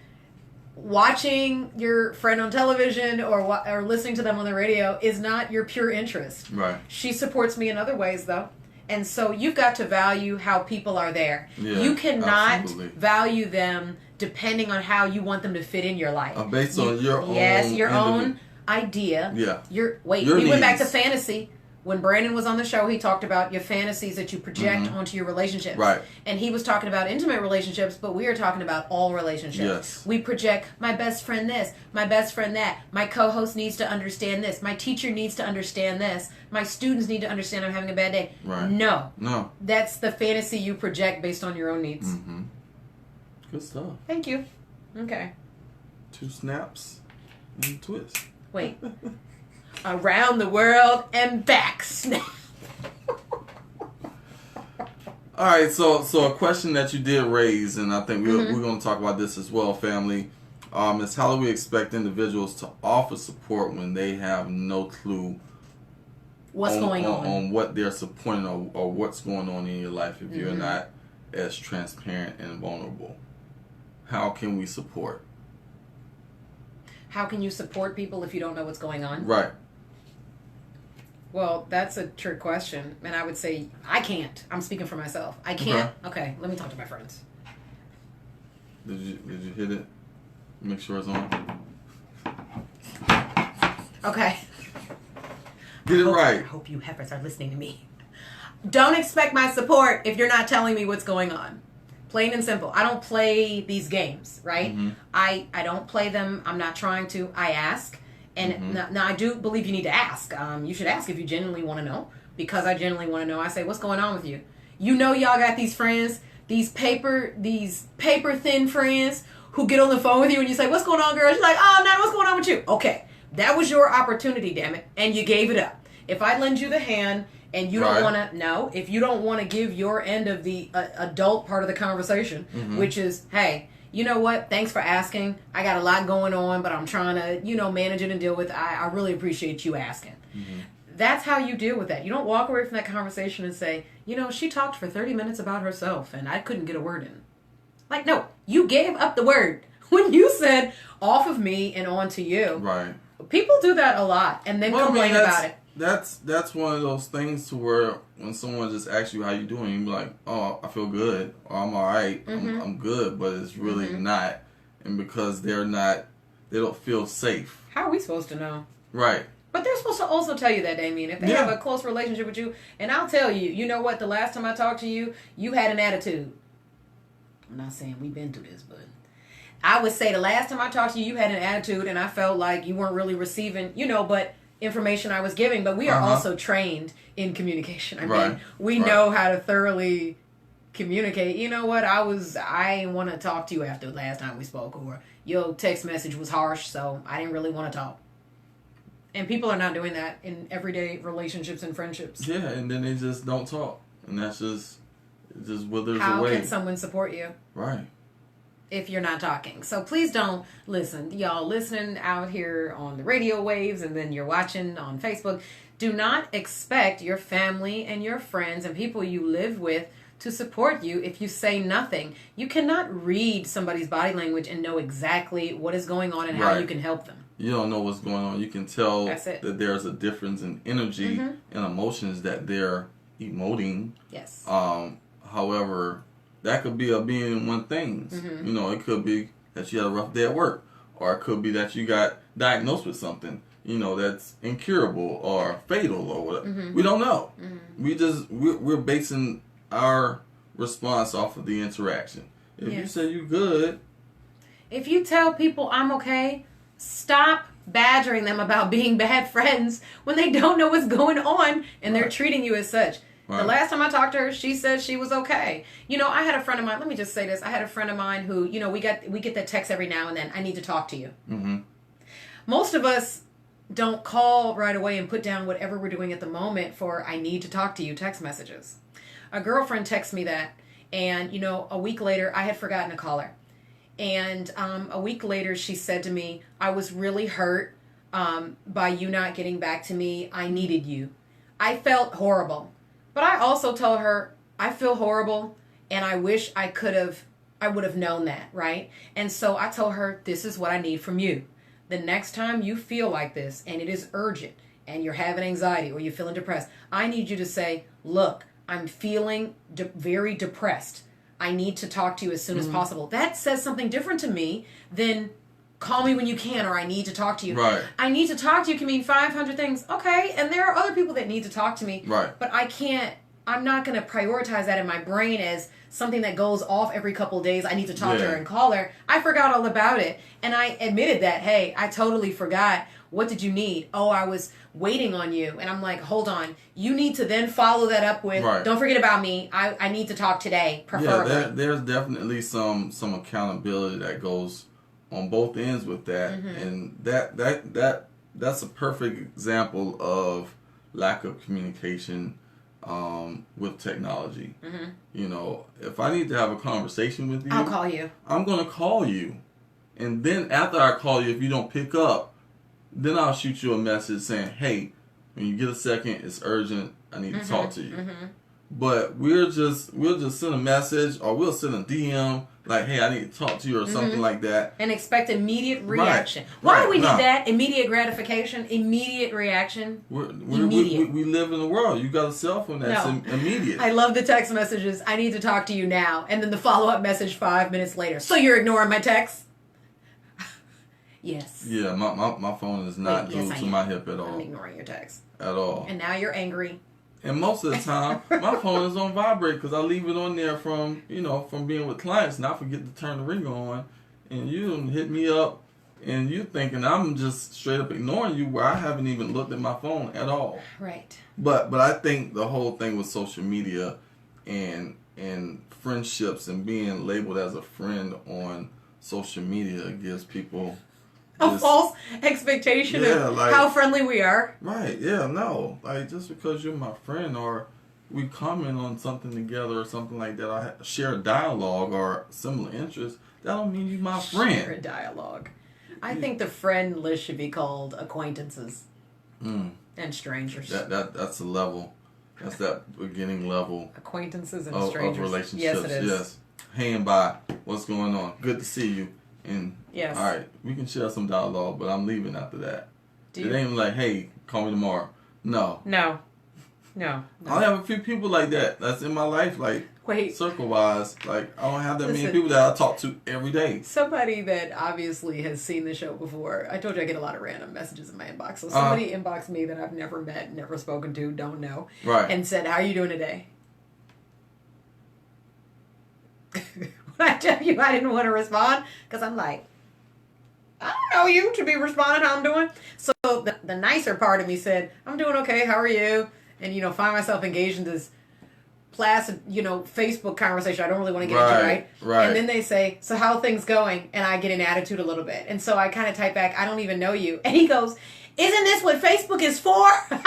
watching your friend on television or listening to them on the radio is not your pure interest. Right. She supports me in other ways, though. And so you've got to value how people are there. Yeah, you cannot value them depending on how you want them to fit in your life. Based on your own... Yes, your own idea. Yeah. We went back to fantasy. When Brandon was on the show, he talked about your fantasies that you project onto your relationships. Right. And he was talking about intimate relationships, but we are talking about all relationships. Yes. We project my best friend this, my best friend that, my co-host needs to understand this, my teacher needs to understand this, my students need to understand I'm having a bad day. Right. No. That's the fantasy you project based on your own needs. Mm-hmm. Good stuff. Thank you. Okay. 2 snaps and a twist. Wait. Around the world and back. All right, so a question that you did raise, and I think we're going to talk about this as well, family, is how do we expect individuals to offer support when they have no clue what's going on what they're supporting or what's going on in your life if you're not as transparent and vulnerable? How can we support? How can you support people if you don't know what's going on? Right. Well, that's a trick question, and I would say I can't. I'm speaking for myself. I can't. Okay, let me talk to my friends. Did you hit it? Make sure it's on. Okay. Get it right. I hope you heifers are listening to me. Don't expect my support if you're not telling me what's going on. Plain and simple. I don't play these games, right? I don't play them. I'm not trying to. I ask. And now I do believe you need to ask. You should ask if you genuinely want to know. Because I genuinely want to know. I say, what's going on with you? You know y'all got these friends, these paper thin friends who get on the phone with you and you say, what's going on, girl? She's like, oh, nothing, what's going on with you? Okay, that was your opportunity, damn it. And you gave it up. If I lend you the hand and you don't want to, no, if you don't want to give your end of the adult part of the conversation, which is, hey, you know what, thanks for asking. I got a lot going on, but I'm trying to, manage it and deal with it. I really appreciate you asking. That's how you deal with that. You don't walk away from that conversation and say, she talked for 30 minutes about herself and I couldn't get a word in. Like, no, you gave up the word when you said off of me and on to you. Right. People do that a lot and then complain about it. That's one of those things to where when someone just asks you how you doing, you be like, oh, I feel good, or I'm all right, I'm good, but it's really not. And because they don't feel safe. How are we supposed to know? Right. But they're supposed to also tell you that, Damion. If they have a close relationship with you, and I'll tell you, you know what, the last time I talked to you, you had an attitude. I'm not saying we've been through this, but I would say the last time I talked to you, you had an attitude, and I felt like you weren't really receiving, but information I was giving. But we are also trained in communication. I mean, we know how to thoroughly communicate. You know what? I didn't want to talk to you after the last time we spoke, or your text message was harsh, so I didn't really want to talk. And people are not doing that in everyday relationships and friendships. Yeah, and then they just don't talk, and that's just withers away. How can someone support you? Right. If you're not talking. So please don't listen. Y'all listening out here on the radio waves and then you're watching on Facebook. Do not expect your family and your friends and people you live with to support you if you say nothing. You cannot read somebody's body language and know exactly what is going on and how you can help them. You don't know what's going on. You can tell that there's a difference in energy and emotions that they're emoting. Yes. However, that could be a being one thing. It could be that you had a rough day at work, or it could be that you got diagnosed with something, that's incurable or fatal or whatever. We don't know. We're basing our response off of the interaction. If you say you're good, if you tell people I'm okay, stop badgering them about being bad friends when they don't know what's going on and they're treating you as such. Right. The last time I talked to her, she said she was okay. I had a friend of mine, let me just say this. I had a friend of mine who, we get that text every now and then, I need to talk to you. Most of us don't call right away and put down whatever we're doing at the moment for I need to talk to you text messages. A girlfriend texted me that, and, a week later, I had forgotten to call her. And a week later, she said to me, I was really hurt by you not getting back to me. I needed you. I felt horrible. But I also told her, I feel horrible, and I wish I would have known that, right? And so I told her, this is what I need from you. The next time you feel like this, and it is urgent, and you're having anxiety, or you're feeling depressed, I need you to say, look, I'm feeling very depressed. I need to talk to you as soon as possible. That says something different to me than call me when you can, or I need to talk to you. Right. I need to talk to you can mean 500 things. Okay, and there are other people that need to talk to me. Right. But I'm not going to prioritize that in my brain as something that goes off every couple of days. I need to talk to her and call her. I forgot all about it. And I admitted that, hey, I totally forgot. What did you need? Oh, I was waiting on you. And I'm like, hold on. You need to then follow that up with, don't forget about me. I need to talk today, preferably. Yeah, there's definitely some accountability that goes on both ends with that, and that's a perfect example of lack of communication with technology. If I need to have a conversation with you, I'll call you. I'm gonna call you, and then after I call you, if you don't pick up, then I'll shoot you a message saying, hey, when you get a second, it's urgent, I need to talk to you. But we'll just send a message, or we'll send a DM like, hey, I need to talk to you, or something like that. And expect immediate reaction. Why do we need that? Immediate gratification, immediate reaction. We live in the world. You got a cell phone that's immediate. I love the text messages. I need to talk to you now. And then the follow-up message 5 minutes later. So you're ignoring my text? Yes. Yeah, my phone is not glued to my hip at all. I'm ignoring your text. At all. And now you're angry. And most of the time, my phone is on vibrate because I leave it on there from being with clients, and I forget to turn the ringer on. And you hit me up, and you thinking I'm just straight up ignoring you, where I haven't even looked at my phone at all. Right. But I think the whole thing with social media and friendships and being labeled as a friend on social media gives people a false expectation of how friendly we are. Right, yeah, no. Like, just because you're my friend or we comment on something together or something like that, I share a dialogue or similar interests, that don't mean you my friend. Share a dialogue. I think the friend list should be called acquaintances and strangers. That's a level. That's that beginning level. Acquaintances and strangers. Of relationships. Yes, it is. Yes. Hanging by. What's going on? Good to see you. And yes. All right, we can share some dialogue, but I'm leaving after that. It ain't like, hey, call me tomorrow. No. I only have a few people like that. That's in my life, like, circle-wise. Like, I don't have that many people that I talk to every day. Somebody that obviously has seen the show before. I told you I get a lot of random messages in my inbox. So somebody inboxed me that I've never met, never spoken to, don't know. Right. And said, how are you doing today? When I tell you I didn't want to respond, because I'm like, I don't know you to be responding how I'm doing. So the nicer part of me said, I'm doing okay, how are you? And, find myself engaged in this placid, Facebook conversation I don't really want to get into, right? Right. And then they say, so how are things going? And I get an attitude a little bit. And so I kind of type back, I don't even know you. And he goes, isn't this what Facebook is for? I'm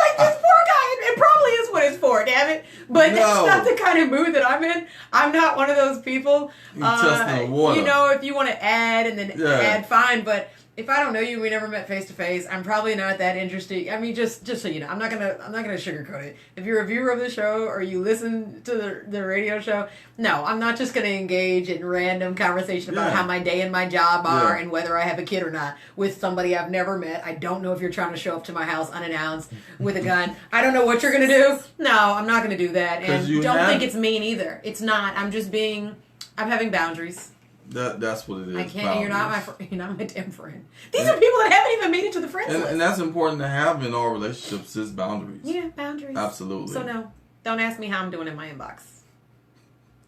like, this poor guy, it probably is what it's for, damn it. But that's not the kind of mood that I'm in. I'm not one of those people. You testing the water. If you want to add and then add, fine. But if I don't know you, we never met face to face, I'm probably not that interested. I mean, just so you know, I'm not gonna sugarcoat it. If you're a viewer of the show or you listen to the radio show, no, I'm not just gonna engage in random conversation about how my day and my job are and whether I have a kid or not with somebody I've never met. I don't know if you're trying to show up to my house unannounced with a gun. I don't know what you're gonna do. No, I'm not gonna do that. And don't think it's mean either. It's not. I'm having boundaries. That's what it is. I can't. You're not my damn friend. These are people that haven't even made it to the friends list. And that's important to have in all relationships is boundaries. Yeah, boundaries. Absolutely. So no, don't ask me how I'm doing in my inbox.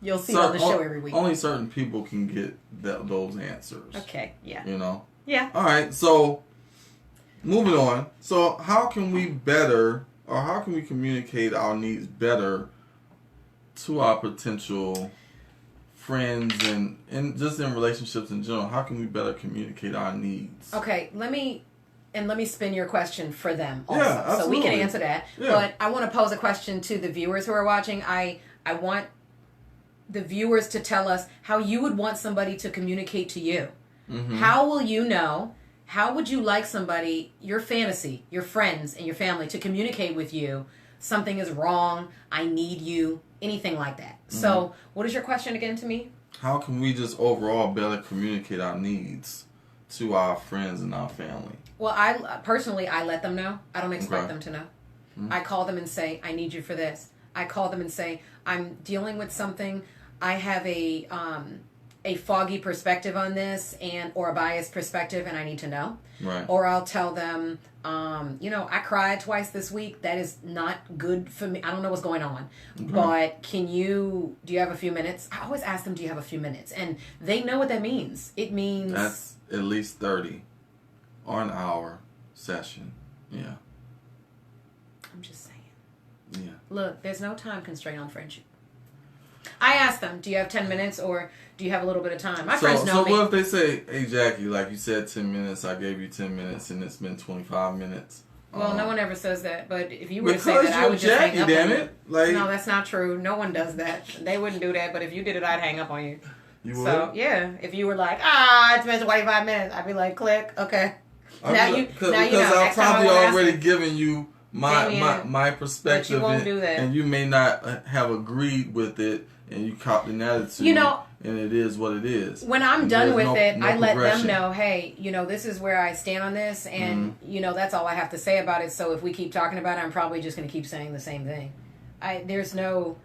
You'll see it on the show every week. Only certain people can get those answers. Okay. Yeah. Yeah. All right. So moving on. So how can we communicate our needs better to our potential friends and just in relationships in general? How can we better communicate our needs? Okay, let me spin your question for them also. Yeah, absolutely. So we can answer that. Yeah. But I want to pose a question to the viewers who are watching. I want the viewers to tell us how you would want somebody to communicate to you. Mm-hmm. How will you know? How would you like somebody, your fantasy, your friends and your family to communicate with you? Something is wrong, I need you, anything like that. Mm-hmm. So, what is your question again to me? How can we just overall better communicate our needs to our friends and our family? Well, I let them know. I don't expect them to know. Mm-hmm. I call them and say, I need you for this. I call them and say, I'm dealing with something. I have a foggy perspective on this or a biased perspective and I need to know. Right. Or I'll tell them, I cried twice this week. That is not good for me. I don't know what's going on. Mm-hmm. But do you have a few minutes? I always ask them, do you have a few minutes? And they know what that means. It means... That's at least 30 or an hour session. Yeah. I'm just saying. Yeah. Look, there's no time constraint on friendship. I ask them, do you have 10 minutes or do you have a little bit of time? My friends know me. So what if they say, hey, Jackie, like you said 10 minutes, I gave you 10 minutes and it's been 25 minutes. Well, no one ever says that, but if you were to say that, I would just hang up on you. No, that's not true. No one does that. They wouldn't do that, but if you did it, I'd hang up on you. You would? So, yeah, if you were like, it's been 25 minutes, I'd be like, click, okay. Because I've probably already given you my perspective, but you won't do that. And you may not have agreed with it, and you copped an attitude, and it is what it is. When I'm done with it, I let them know, hey, this is where I stand on this, and, that's all I have to say about it, so if we keep talking about it, I'm probably just going to keep saying the same thing. There's no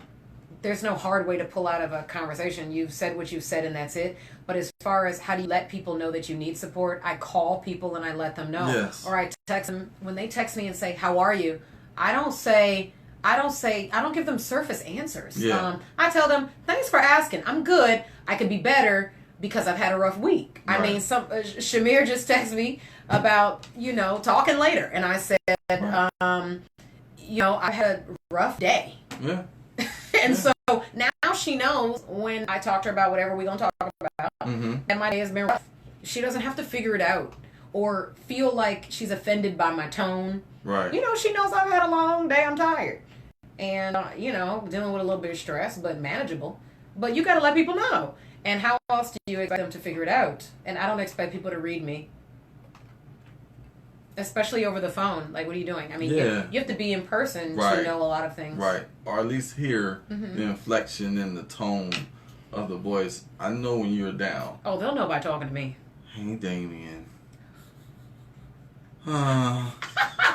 hard way to pull out of a conversation. You've said what you've said, and that's it. But as far as how do you let people know that you need support, I call people and I let them know. Yes. Or I text them. When they text me and say, how are you? I don't give them surface answers. Yeah. I tell them, thanks for asking. I'm good. I could be better because I've had a rough week. Right. I mean, Shamir just texted me about, talking later. And I said, I had a rough day. Yeah. And so now she knows when I talk to her about whatever we're going to talk about, and my day has been rough. she doesn't have to figure it out or feel like she's offended by my tone. Right. You know, she knows I've had a long day, I'm tired. And, you know, dealing with a little bit of stress, but manageable. But you got to let people know. And how else do you expect them to figure it out? And I don't expect people to read me. Especially over the phone. Like, what are you doing? I mean, you have to be in person to know a lot of things. Right. Or at least hear the inflection and the tone of the voice. I know when you're down. Oh, they'll know by talking to me. Hey, Damion.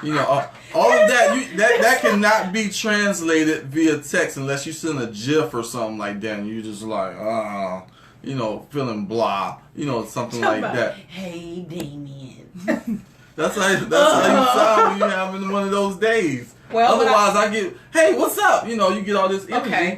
You know, all of that cannot be translated via text unless you send a GIF or something like that, and you just like, you know, feeling blah, you know, something like that. Hey, Damion. That's how you sound when you're having one of those days. Well, otherwise, I get, hey, what's up? You know, you get all this energy. Okay,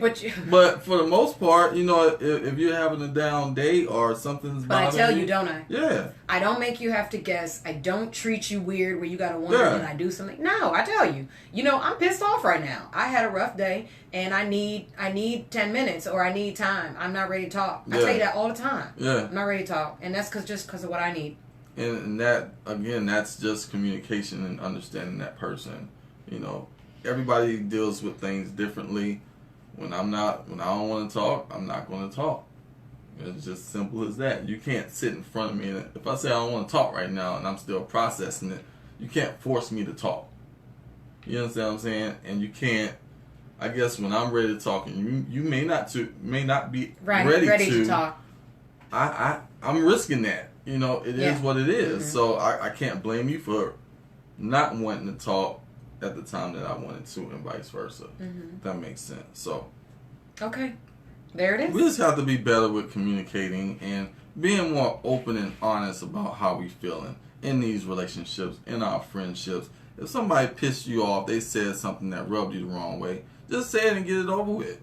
but for the most part, you know, if you're having a down day or something's bothering you. But I tell you, don't I? Yeah. I don't make you have to guess. I don't treat you weird where you got to wonder when I do something. No, I tell you. You know, I'm pissed off right now. I had a rough day, and I need 10 minutes or I need time. I'm not ready to talk. I tell you that all the time. Yeah. I'm not ready to talk, and that's just because of what I need. And that, again, that's just communication and understanding that person. You know, everybody deals with things differently. When I don't want to talk, I'm not going to talk. It's just simple as that. You can't sit in front of me, and if I say I don't want to talk right now and I'm still processing it, you can't force me to talk. You understand what I'm saying? And you can't, I guess, when I'm ready to talk, and you may not be ready to talk. I'm risking that. You know, it is what it is. So I can't blame you for not wanting to talk at the time that I wanted to, and vice versa. That makes sense. So, okay, there it is. We just have to be better with communicating and being more open and honest about how we feeling in these relationships, in our friendships. If somebody pissed you off, they said something that rubbed you the wrong way, just say it and get it over with.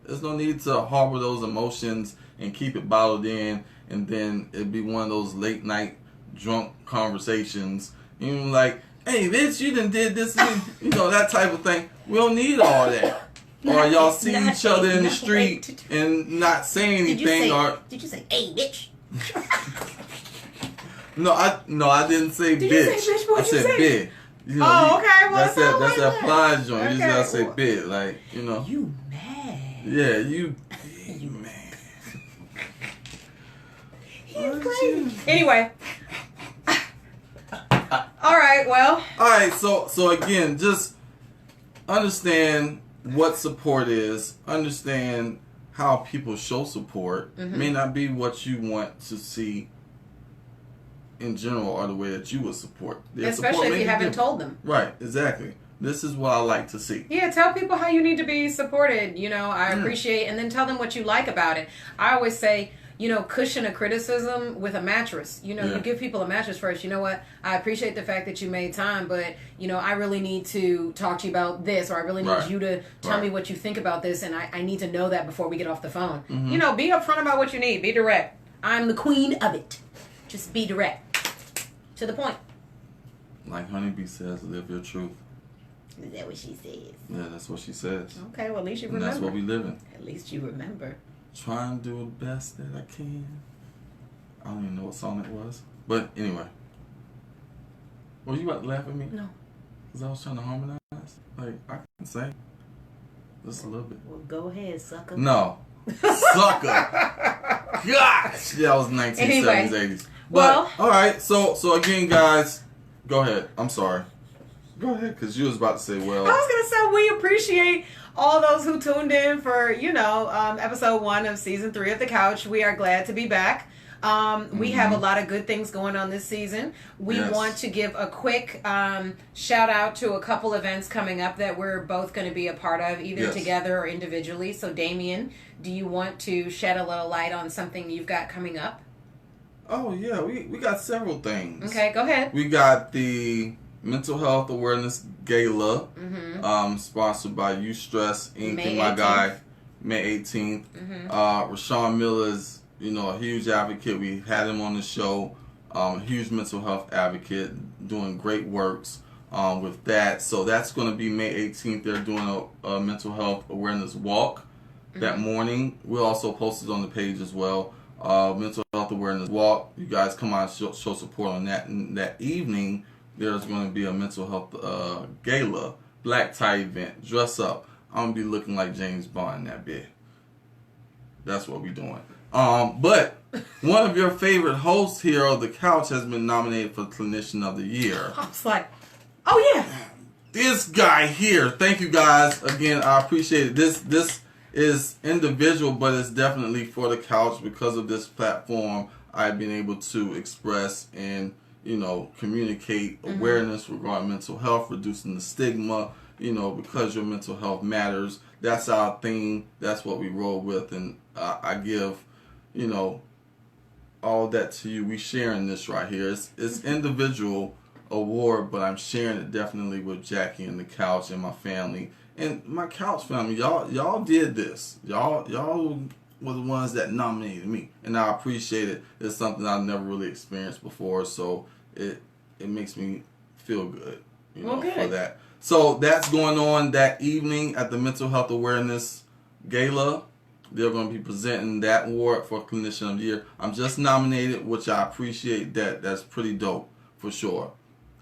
There's no need to harbor those emotions and keep it bottled in, and then it'd be one of those late night drunk conversations. You know, like, hey, bitch, you done did this, you know, that type of thing. We don't need all that. Or y'all see each other in the street and not say anything. Did you say, hey, bitch? No, I didn't say bitch. Did you say bitch? What'd I said bit. You know, okay. Well, that's that plies joint. You just gotta say bit, like, you know. You mad? Yeah, you mad. He's crazy. Anyway. All right. Well. All right. So again, just understand what support is. Understand how people show support. May not be what you want to see in general, or the way that you would support. Especially if you haven't told them. Right. Exactly. This is what I like to see. Yeah, tell people how you need to be supported. You know, I appreciate, and then tell them what you like about it. I always say, you know, cushion a criticism with a mattress. You know, you give people a mattress first. You know what? I appreciate the fact that you made time, but, you know, I really need to talk to you about this, or I really need you to tell me what you think about this, and I need to know that before we get off the phone. You know, be upfront about what you need. Be direct. I'm the queen of it. Just be direct. To the point. Like Honeybee says, live your truth. Is that what she says? Yeah, that's what she says. Okay, well, at least you remember. And that's what we live in. At least you remember. Try and do the best that I can. I don't even know what song it was. But anyway. Were you about to laugh at me? No. Because I was trying to harmonize. Like, I can sing. Just a little bit. Well, go ahead, sucker. No. Sucker. Gosh. Yeah, that was 1970s, anyway, 80s. But, well. Alright, so again, guys. Go ahead. I'm sorry. Go ahead, because you was about to say, well. I was going to say, we appreciate all those who tuned in for, you know, episode 1 of season 3 of The Couch. We are glad to be back. We have a lot of good things going on this season. We want to give a quick shout out to a couple events coming up that we're both going to be a part of, either together or individually. So, Damion, do you want to shed a little light on something you've got coming up? Oh, yeah. We got several things. Okay, go ahead. We got the Mental Health Awareness Gala, sponsored by You Stress Inc. and my guy, May 18th. Rashawn Miller's, you know, a huge advocate. We had him on the show. Huge mental health advocate, doing great works with that. So that's going to be May 18th. They're doing a mental health awareness walk that morning. We'll also post it on the page as well. mental health awareness walk. You guys come out and show support on that. And that evening, there's going to be a mental health gala, black tie event. Dress up. I'm going to be looking like James Bond in that bed. That's what we're doing. But one of your favorite hosts here on the couch has been nominated for Clinician of the Year. I was like, oh yeah. This guy here. Thank you guys. Again, I appreciate it. This is individual, but it's definitely for the couch. Because of this platform, I've been able to express and, communicate awareness regarding mental health, reducing the stigma, because your mental health matters. That's our theme. That's what we roll with. And I give, all that to you. We sharing this right here. It's individual award, but I'm sharing it definitely with Jackie and the couch and my family. And my couch family, y'all did this. Y'all were the ones that nominated me. And I appreciate it. It's something I've never really experienced before, so it makes me feel good, good. For that. So that's going on that evening at the Mental Health Awareness Gala. They're going to be presenting that award for Clinician of the Year. I'm just nominated, which I appreciate that. That's pretty dope, for sure.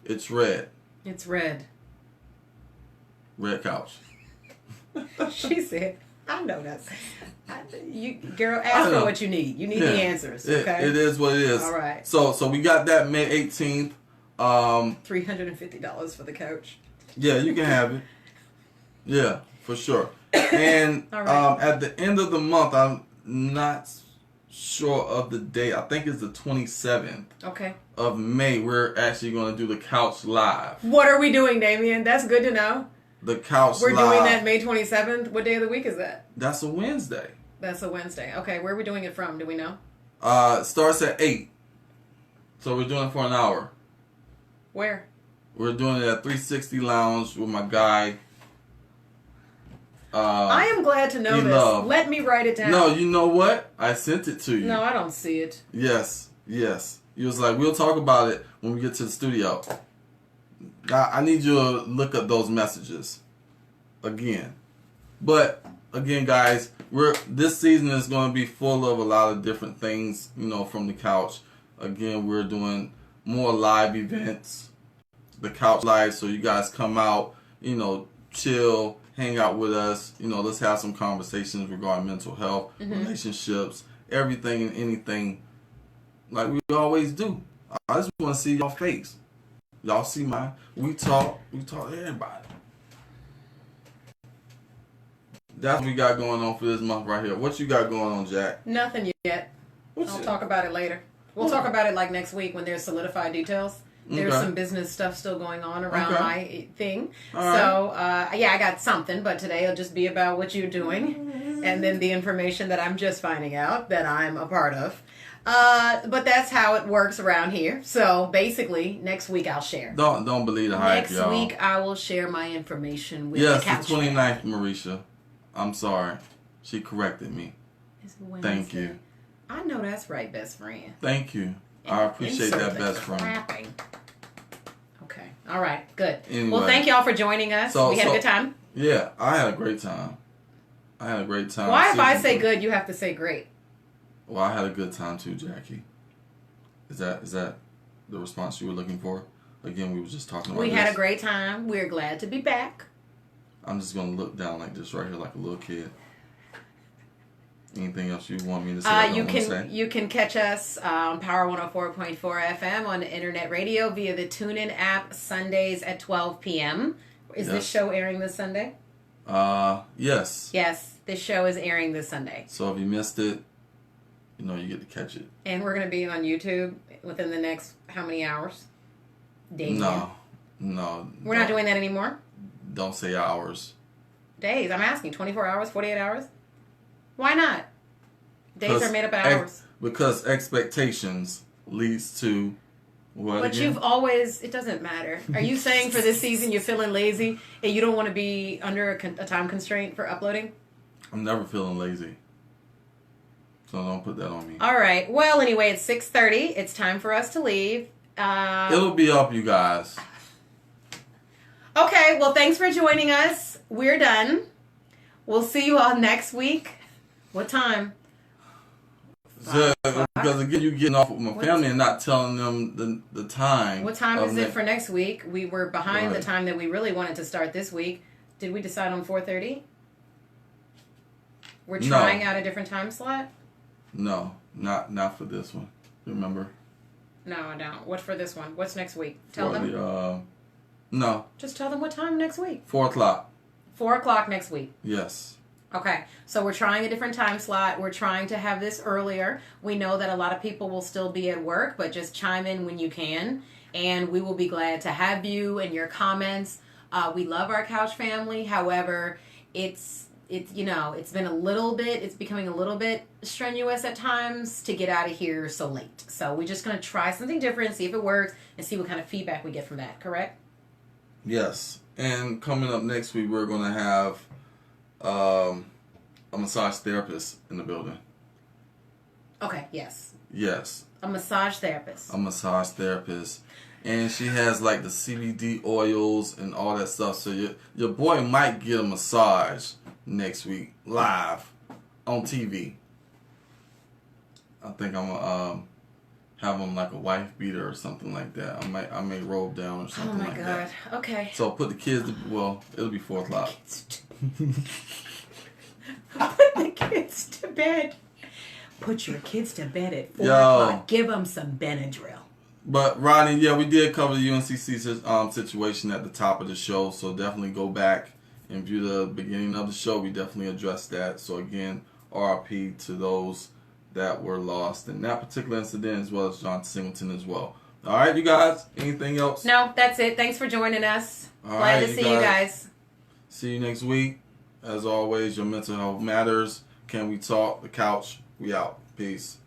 It's red. It's red. Red couch. She said, I know that. Girl, ask for what you need. You need the answers, okay? It is what it is. All right. So we got that May 18th. $350 for the couch. Yeah, you can have it. Yeah, for sure. And right. At the end of the month, I'm not sure of the date. I think it's the 27th. Okay. Of May. We're actually going to do the couch live. What are we doing, Damion? That's good to know. The couch We're live. doing that May 27th. What day of the week is that? That's a Wednesday. That's a Wednesday. Okay, where are we doing it from? Do we know? It starts at 8. So we're doing it for an hour. Where? We're doing it at 360 Lounge with my guy. I am glad to know this. Love. Let me write it down. No, you know what? I sent it to you. No, I don't see it. Yes. You was like, we'll talk about it when we get to the studio. I need you to look up those messages again. But again, guys, this season is going to be full of a lot of different things, from the couch. Again, we're doing more live events, the couch live, so you guys come out, chill, hang out with us, let's have some conversations regarding mental health, relationships, everything and anything like we always do. I just want to see y'all face. Y'all see we talk to everybody. That's what we got going on for this month right here. What you got going on, Jack? Nothing yet. I'll talk about it later. We'll talk about it like next week when there's solidified details. There's some business stuff still going on around my thing. Right. So, I got something, but today it'll just be about what you're doing and then the information that I'm just finding out that I'm a part of. But that's how it works around here. So, basically, next week I'll share. Don't believe the hype, Next y'all. week I will share my information with the couch. Yes, the 29th, Marisha. I'm sorry. She corrected me. It's Wednesday. Thank you. I know that's right, best friend. Thank you. I appreciate that, best friend. Okay. All right. Good. Anyway, well, thank y'all for joining us. We had a good time. Yeah, I had a great time. Why, if I say good, you have to say great? Well, I had a good time too, Jackie. Is that the response you were looking for? Again, we were just talking about. We had a great time. We're glad to be back. I'm just gonna look down like this right here, like a little kid. Anything else you want me to say? You can catch us on Power 104.4 FM on internet radio via the TuneIn app Sundays at 12 p.m. Is this show airing this Sunday? Yes. Yes, this show is airing this Sunday. So if you missed it, you get to catch it. And we're going to be on YouTube within the next how many hours? Days. No. We're not doing that anymore? Don't say hours. Days. I'm asking. 24 hours? 48 hours? Why not? Days are made up of hours. Because expectations leads to what? But again? You've always... It doesn't matter. Are you saying for this season you're feeling lazy and you don't want to be under a time constraint for uploading? I'm never feeling lazy. So don't put that on me. All right. Well, anyway, it's 6:30. It's time for us to leave. It'll be up, you guys. Okay. Well, thanks for joining us. We're done. We'll see you all next week. What time? Because again, you getting off with my family and not telling them the time. What time is it for next week? We were behind the time that we really wanted to start this week. Did we decide on 4:30? We're trying out a different time slot? No, not for this one. Remember? No, I don't. What for this one? What's next week? Tell them. No. Just tell them what time next week. 4 o'clock. 4 o'clock next week. Yes. Okay, so we're trying a different time slot. We're trying to have this earlier. We know that a lot of people will still be at work, but just chime in when you can, and we will be glad to have you and your comments. We love our couch family. However, it's becoming a little bit strenuous at times to get out of here so late. So we're just going to try something different, see if it works, and see what kind of feedback we get from that, correct? Yes. And coming up next week, we're going to have a massage therapist in the building. Okay, yes. Yes. A massage therapist. A massage therapist. And she has like the CBD oils and all that stuff. So your boy might get a massage next week live on TV. I think I'm gonna have him like a wife beater or something like that. I may robe down or something like that. Oh my God. Okay. So put the kids it'll be 4 o'clock. Put the kids to bed. Put your kids to bed at 4 o'clock. Give them some Benadryl. But Ronnie, yeah, we did cover the UNCC situation at the top of the show, so definitely go back and view the beginning of the show. We definitely addressed that. So again, RIP to those that were lost in that particular incident, as well as John Singleton as well. All right, you guys, anything else? No, that's it. Thanks for joining us. Glad to see you guys. See you next week. As always, your mental health matters. Can we talk? The couch. We out. Peace.